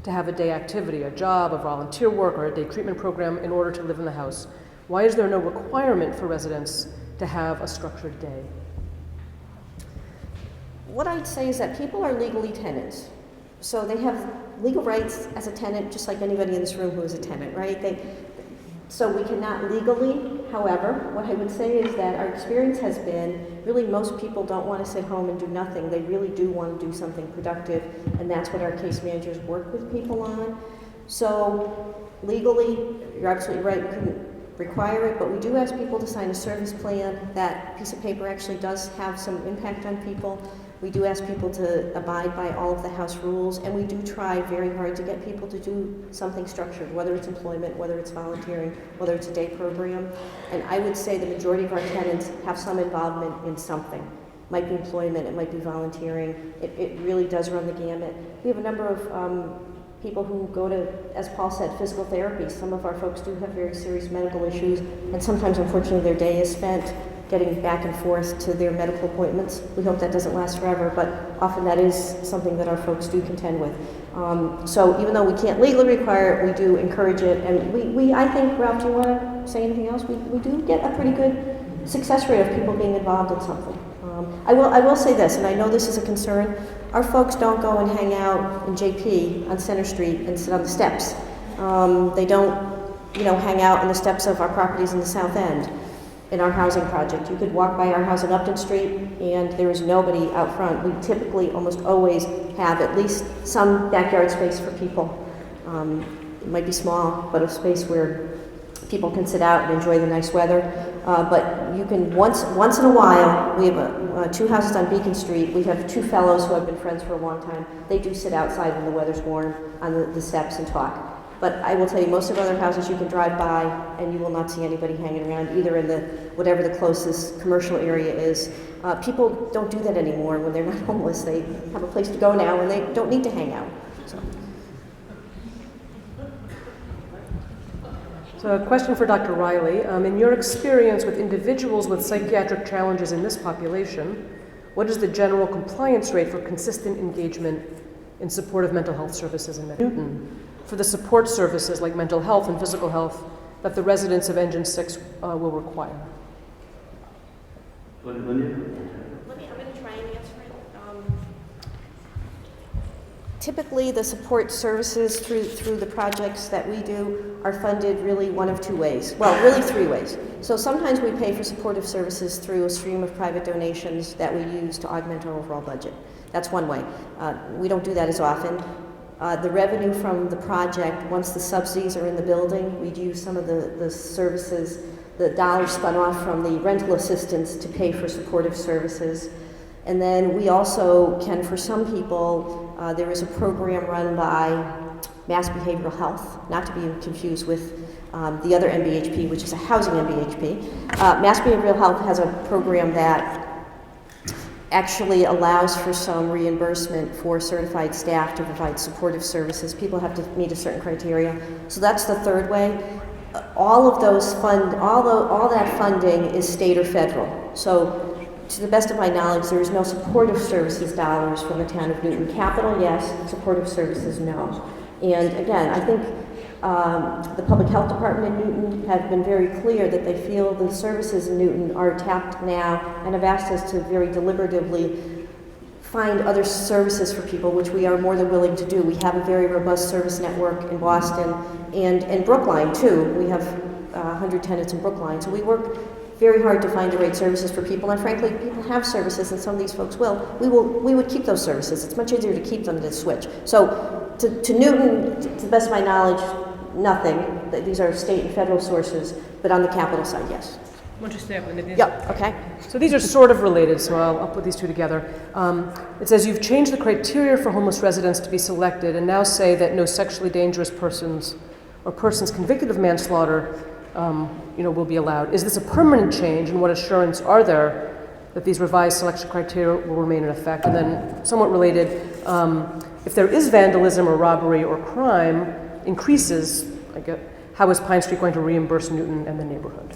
to have a day activity, a job, a volunteer work, or a day treatment program in order to live in the house. Why is there no requirement for residents to have a structured day? What I'd say is that people are legally tenants. So they have legal rights as a tenant, just like anybody in this room who is a tenant, right? So we cannot legally, however, what I would say is that our experience has been, really most people don't want to sit home and do nothing. They really do want to do something productive, and that's what our case managers work with people on. So legally, you're absolutely right, we couldn't require it, but we do ask people to sign a service plan. That piece of paper actually does have some impact on people. We do ask people to abide by all of the house rules, and we do try very hard to get people to do something structured, whether it's employment, whether it's volunteering, whether it's a day program. And I would say the majority of our tenants have some involvement in something. It might be employment, it might be volunteering. It really does run the gamut. We have a number of people who go to, as Paul said, physical therapy. Some of our folks do have very serious medical issues, and sometimes, unfortunately, their day is spent getting back and forth to their medical appointments. We hope that doesn't last forever, but often that is something that our folks do contend with. So even though we can't legally require it, we do encourage it. And we I think, Ralph, do you want to say anything else? We do get a pretty good success rate of people being involved in something. I will say this, and I know this is a concern. Our folks don't go and hang out in JP on Center Street and sit on the steps. They don't, hang out on the steps of our properties in the South End. In our housing project, you could walk by our house on Upton Street and there is nobody out front. We typically almost always have at least some backyard space for people. It might be small, but a space where people can sit out and enjoy the nice weather. But you can, once in a while, we have 2 houses on Beacon Street. We have 2 fellows who have been friends for a long time. They do sit outside when the weather's warm on the steps and talk. But I will tell you, most of other houses you can drive by and you will not see anybody hanging around, either in the whatever the closest commercial area is. People don't do that anymore when they're not homeless. They have a place to go now and they don't need to hang out. So a question for Dr. Riley. In your experience with individuals with psychiatric challenges in this population, what is the general compliance rate for consistent engagement in support of mental health services in Newton? For the support services like mental health and physical health that the residents of Engine 6 will require. Lydia? I'm going to try and answer it. Typically, the support services through the projects that we do are funded really one of 2 ways. Well, really 3 ways. So sometimes we pay for supportive services through a stream of private donations that we use to augment our overall budget. That's one way. We don't do that as often. The revenue from the project, once the subsidies are in the building, we'd use some of the services, the dollars spun off from the rental assistance to pay for supportive services. And then we also can, for some people, there is a program run by Mass Behavioral Health, not to be confused with the other MBHP, which is a housing MBHP. Mass Behavioral Health has a program that actually allows for some reimbursement for certified staff to provide supportive services. People have to meet a certain criteria. So that's the 3rd way. All of those all that funding is state or federal. So to the best of my knowledge, there is no supportive services dollars from the town of Newton. Capital, yes. Supportive services, no. And again, I think the Public Health Department in Newton have been very clear that they feel the services in Newton are tapped now and have asked us to very deliberatively find other services for people, which we are more than willing to do. We have a very robust service network in Boston and in Brookline, too. We have 100 tenants in Brookline. So we work very hard to find the right services for people. And frankly, people have services, and some of these folks will. We would keep those services. It's much easier to keep them than to switch. So to Newton, to the best of my knowledge, nothing. These are state and federal sources, but on the capital side, yes. Why don't you stay up with it? Yep, okay. So these are sort of related, so I'll put these two together. It says you've changed the criteria for homeless residents to be selected and now say that no sexually dangerous persons or persons convicted of manslaughter will be allowed. Is this a permanent change, and what assurance are there that these revised selection criteria will remain in effect? And then, somewhat related, if there is vandalism or robbery or crime increases, how is Pine Street going to reimburse Newton and the neighborhood?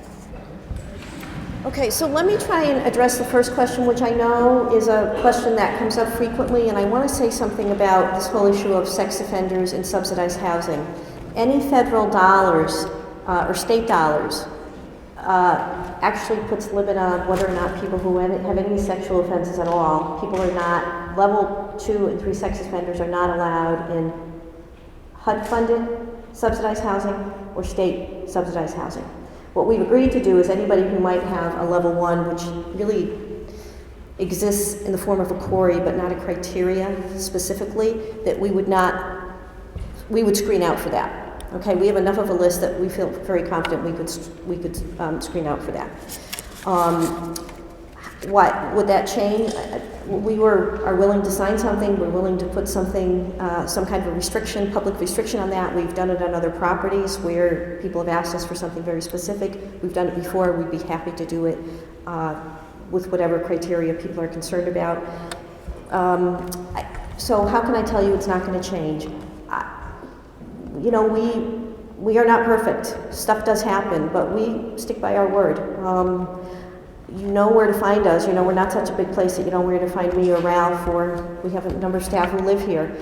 Okay, so let me try and address the first question, which I know is a question that comes up frequently, and I want to say something about this whole issue of sex offenders and subsidized housing. Any federal dollars or state dollars actually puts limit on whether or not people who have any sexual offenses at all, people are not, level 2 and 3 sex offenders are not allowed in HUD-funded subsidized housing or state subsidized housing. What we've agreed to do is anybody who might have a level 1, which really exists in the form of a query but not a criteria specifically, that we would screen out for that. Okay, we have enough of a list that we feel very confident we could screen out for that. What would that change? We are willing to sign something. We're willing to put something, some kind of a restriction, public restriction on that. We've done it on other properties where people have asked us for something very specific. We've done it before. We'd be happy to do it with whatever criteria people are concerned about. So how can I tell you it's not going to change? We are not perfect. Stuff does happen, but we stick by our word. You know where to find us. You know, we're not such a big place that you know where to find me or Ralph, or we have a number of staff who live here.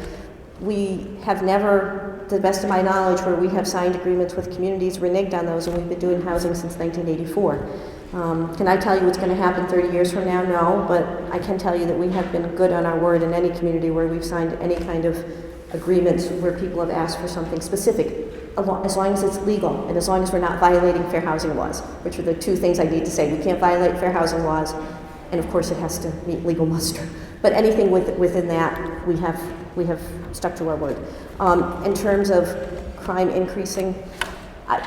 We have never, to the best of my knowledge, where we have signed agreements with communities, reneged on those, and we've been doing housing since 1984. Can I tell you what's going to happen 30 years from now? No, but I can tell you that we have been good on our word in any community where we've signed any kind of agreements where people have asked for something specific, as long as it's legal and as long as we're not violating fair housing laws, which are the two things I need to say. We can't violate fair housing laws, and of course it has to meet legal muster. But anything within that, we have stuck to our word. In terms of crime increasing,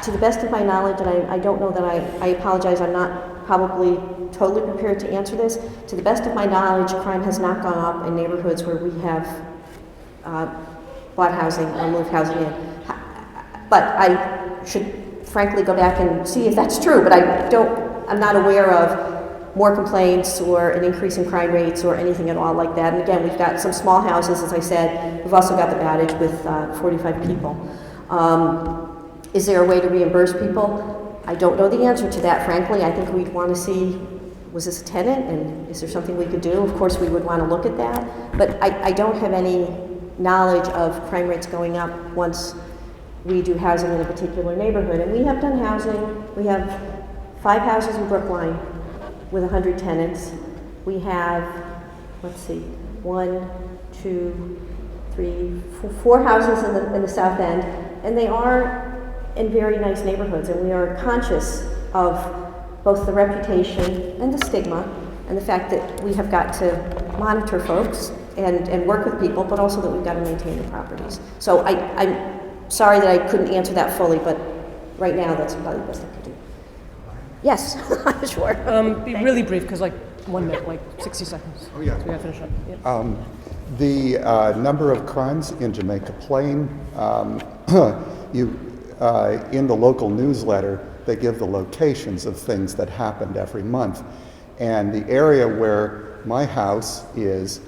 to the best of my knowledge, and I don't know that I apologize, I'm not probably totally prepared to answer this. To the best of my knowledge, crime has not gone up in neighborhoods where we have bought housing or moved housing in. But I should frankly go back and see if that's true, but I'm not aware of more complaints or an increase in crime rates or anything at all like that. And again, we've got some small houses, as I said. We've also got the Bowditch with 45 people. Is there a way to reimburse people? I don't know the answer to that, frankly. I think we'd want to see, was this a tenant and is there something we could do? Of course, we would want to look at that. But I don't have any knowledge of crime rates going up once we do housing in a particular neighborhood. And we have done housing. We have 5 houses in Brookline with 100 tenants. We have, let's see, 1, 2, 3, 4 houses in the South End, and they are in very nice neighborhoods, and we are conscious of both the reputation and the stigma and the fact that we have got to monitor folks and work with people, but also that we've got to maintain the properties. So I'm sorry that I couldn't answer that fully, but right now that's probably the best I could do. Yes, sure. Be really brief, because like 1 minute, like 60 seconds. Oh, yeah. So we gotta finish up. Yeah. The number of crimes in Jamaica Plain, in the local newsletter, they give the locations of things that happened every month. And the area where my house is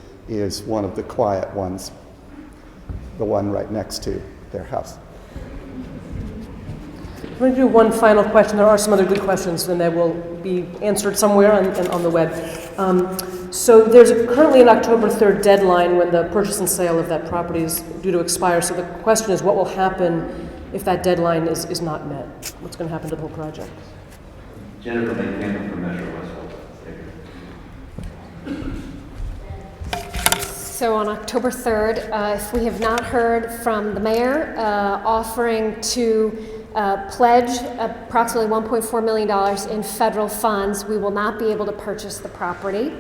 one of the quiet ones, the one right next to their house. I'm going to do one final question. There are some other good questions, and they will be answered somewhere on the web. So there's currently an October 3rd deadline when the purchase and sale of that property is due to expire. So the question is, what will happen if that deadline is not met? What's going to happen to the whole project? Jennifer McCampbell from Metro Westwood. So on October 3rd, if we have not heard from the mayor offering to pledge approximately $1.4 million in federal funds, we will not be able to purchase the property.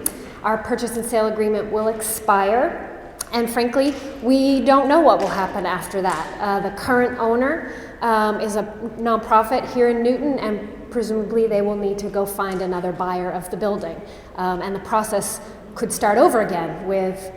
Our purchase and sale agreement will expire. And frankly, we don't know what will happen after that. The current owner is a nonprofit here in Newton, and presumably they will need to go find another buyer of the building. And the process could start over again with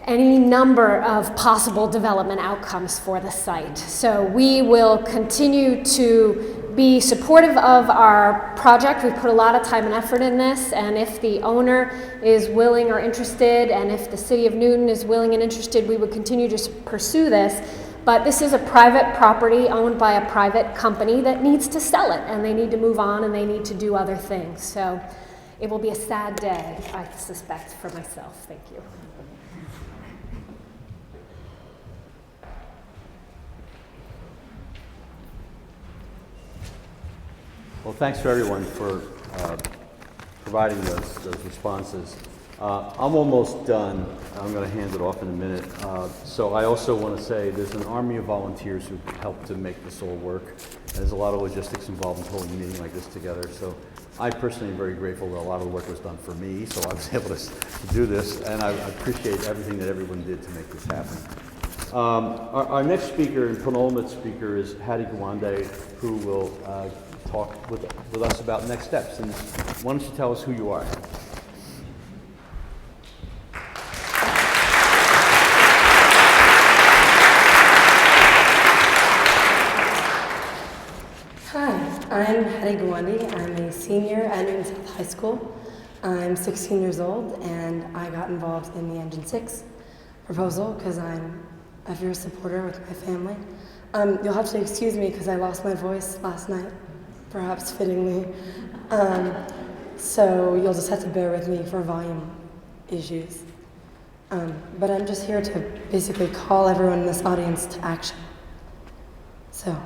any number of possible development outcomes for the site. So we will continue to be supportive of our project. We've put a lot of time and effort in this, and if the owner is willing or interested, and if the City of Newton is willing and interested, we would continue to pursue this. But this is a private property owned by a private company that needs to sell it, and they need to move on, and they need to do other things. So it will be a sad day, I suspect, for myself. Thank you. Well, thanks for everyone for providing those responses. I'm almost done. I'm going to hand it off in a minute. So I also want to say there's an army of volunteers who helped to make this all work. There's a lot of logistics involved in holding a meeting like this together. So I personally am very grateful that a lot of the work was done for me, so I was able to do this, and I appreciate everything that everyone did to make this happen. Our next speaker and penultimate speaker is Hattie Gawande, who will talk with us about next steps. And why don't you tell us who you are? Hi, I'm Hattie Gawande. I'm a senior at Newton South High School. I'm 16 years old, and I got involved in the Engine 6 proposal because I'm a fierce supporter with my family. You'll have to excuse me because I lost my voice last night, perhaps fittingly. So you'll just have to bear with me for volume issues. But I'm just here to basically call everyone in this audience to action. So,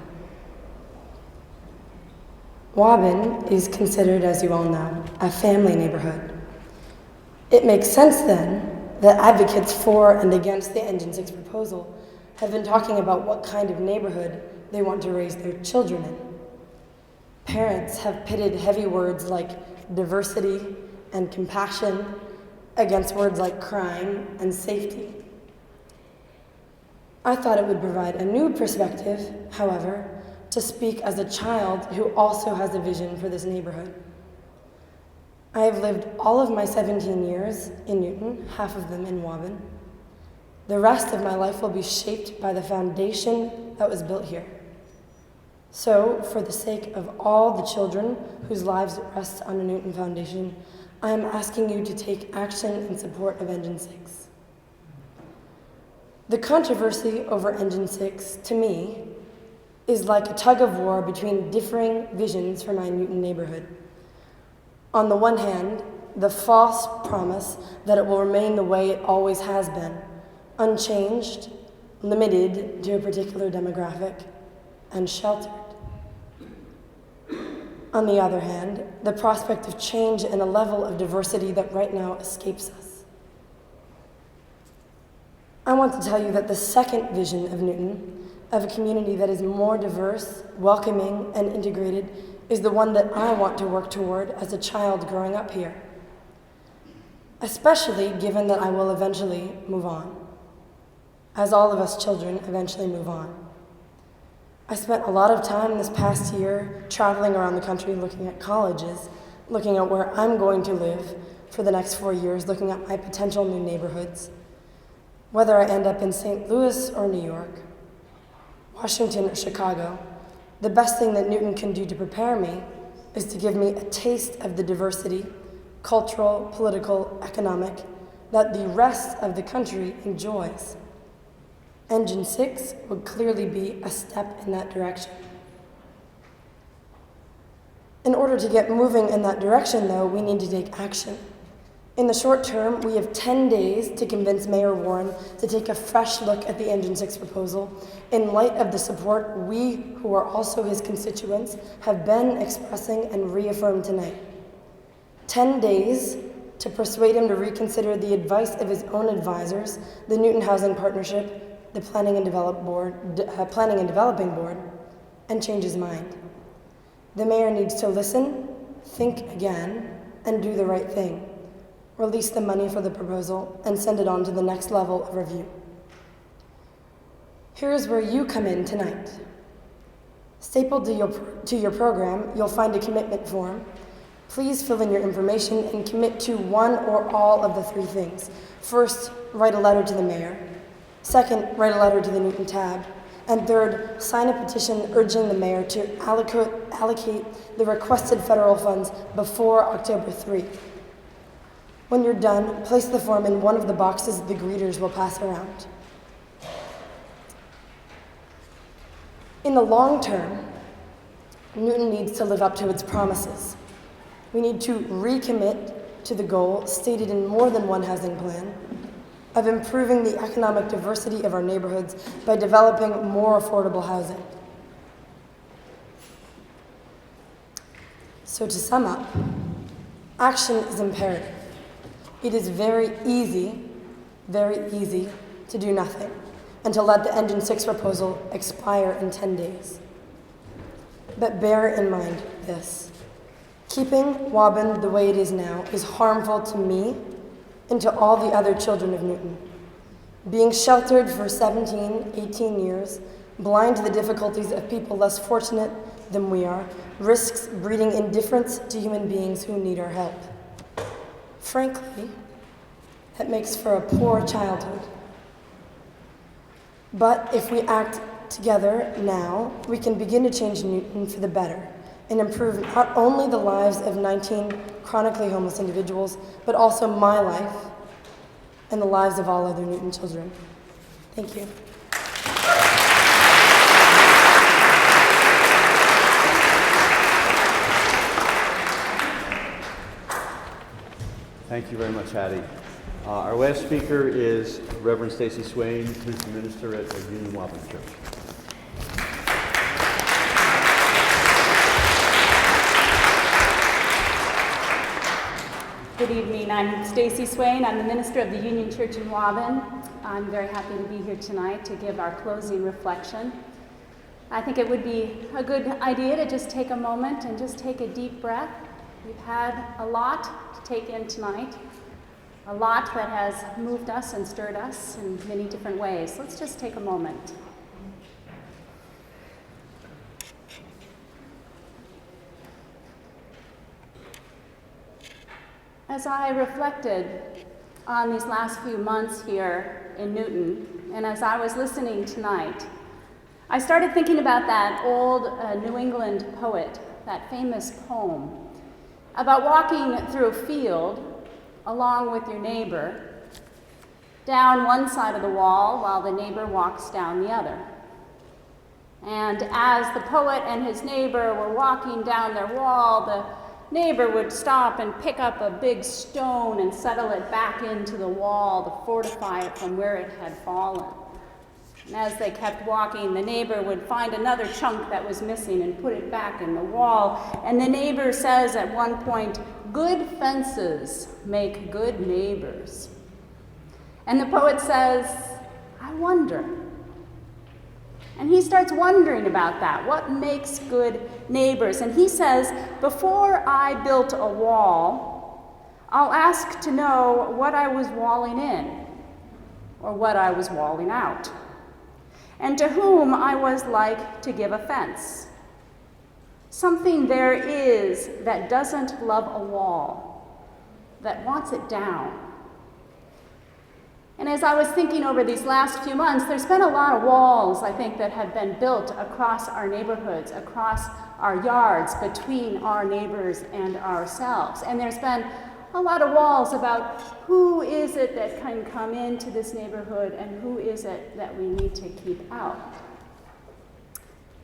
Waubun is considered, as you all know, a family neighborhood. It makes sense then that advocates for and against the Engine 6 proposal have been talking about what kind of neighborhood they want to raise their children in. Parents have pitted heavy words like diversity and compassion against words like crime and safety. I thought it would provide a new perspective, however, to speak as a child who also has a vision for this neighborhood. I have lived all of my 17 years in Newton, half of them in Waubun. The rest of my life will be shaped by the foundation that was built here. So, for the sake of all the children whose lives rest on a Newton foundation, I am asking you to take action in support of Engine 6. The controversy over Engine 6, to me, is like a tug of war between differing visions for my Newton neighborhood. On the one hand, the false promise that it will remain the way it always has been, unchanged, limited to a particular demographic, and sheltered. On the other hand, the prospect of change and a level of diversity that right now escapes us. I want to tell you that the second vision of Newton, of a community that is more diverse, welcoming, and integrated, is the one that I want to work toward as a child growing up here. Especially given that I will eventually move on, as all of us children eventually move on. I spent a lot of time this past year traveling around the country looking at colleges, looking at where I'm going to live for the next 4 years, looking at my potential new neighborhoods. Whether I end up in St. Louis or New York, Washington or Chicago, the best thing that Newton can do to prepare me is to give me a taste of the diversity, cultural, political, economic, that the rest of the country enjoys. Engine 6 would clearly be a step in that direction. In order to get moving in that direction, though, we need to take action. In the short term, we have 10 days to convince Mayor Warren to take a fresh look at the Engine 6 proposal in light of the support we, who are also his constituents, have been expressing and reaffirmed tonight. 10 days to persuade him to reconsider the advice of his own advisors, the Newton Housing Partnership, the Planning and Developing Board, and change his mind. The mayor needs to listen, think again, and do the right thing. Release the money for the proposal and send it on to the next level of review. Here's where you come in tonight. Stapled to your program, you'll find a commitment form. Please fill in your information and commit to one or all of the 3 things. First, write a letter to the mayor. Second, write a letter to the Newton Tab. And third, sign a petition urging the mayor to allocate the requested federal funds before October 3. When you're done, place the form in one of the boxes the greeters will pass around. In the long term, Newton needs to live up to its promises. We need to recommit to the goal stated in more than one housing plan of improving the economic diversity of our neighborhoods by developing more affordable housing. So to sum up, action is imperative. It is very easy to do nothing and to let the Engine 6 proposal expire in 10 days. But bear in mind this. Keeping Waubun the way it is now is harmful to me and to all the other children of Newton. Being sheltered for 17, 18 years, blind to the difficulties of people less fortunate than we are, risks breeding indifference to human beings who need our help. Frankly, that makes for a poor childhood. But if we act together now, we can begin to change Newton for the better and improve not only the lives of 19 chronically homeless individuals, but also my life and the lives of all other Newton children. Thank you. Thank you very much, Hattie. Our last speaker is Reverend Stacy Swain, who's the minister at Union Waubun Church. Good evening. I'm Stacy Swain. I'm the minister of the Union Church in Waubun. I'm very happy to be here tonight to give our closing reflection. I think it would be a good idea to just take a moment and just take a deep breath. We've had a lot to take in tonight, a lot that has moved us and stirred us in many different ways. Let's just take a moment. As I reflected on these last few months here in Newton, and as I was listening tonight, I started thinking about that old New England poet, that famous poem, about walking through a field along with your neighbor, down one side of the wall while the neighbor walks down the other. And as the poet and his neighbor were walking down their wall, the neighbor would stop and pick up a big stone and settle it back into the wall to fortify it from where it had fallen. And as they kept walking, the neighbor would find another chunk that was missing and put it back in the wall. And the neighbor says at one point, "Good fences make good neighbors." And the poet says, "I wonder." And he starts wondering about that. What makes good neighbors? And he says, "Before I built a wall, I'll ask to know what I was walling in or what I was walling out, and to whom I was like to give offense. Something there is that doesn't love a wall, that wants it down." And as I was thinking over these last few months, there's been a lot of walls, I think, that have been built across our neighborhoods, across our yards, between our neighbors and ourselves. And there's been a lot of walls about who is it that can come into this neighborhood and who is it that we need to keep out.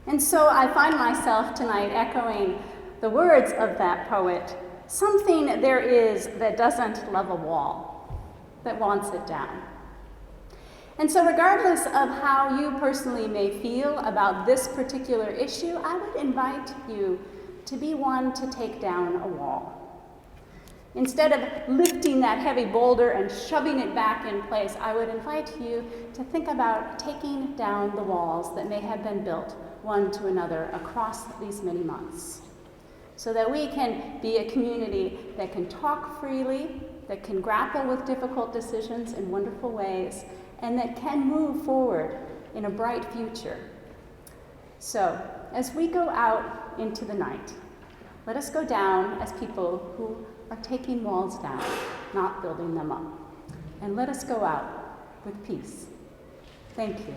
And so I find myself tonight echoing the words of that poet, "Something there is that doesn't love a wall, that wants it down." And so regardless of how you personally may feel about this particular issue, I would invite you to be one to take down a wall. Instead of lifting that heavy boulder and shoving it back in place, I would invite you to think about taking down the walls that may have been built one to another across these many months, so that we can be a community that can talk freely, that can grapple with difficult decisions in wonderful ways, and that can move forward in a bright future. So, as we go out into the night, let us go down as people who are taking walls down, not building them up. And let us go out with peace. Thank you.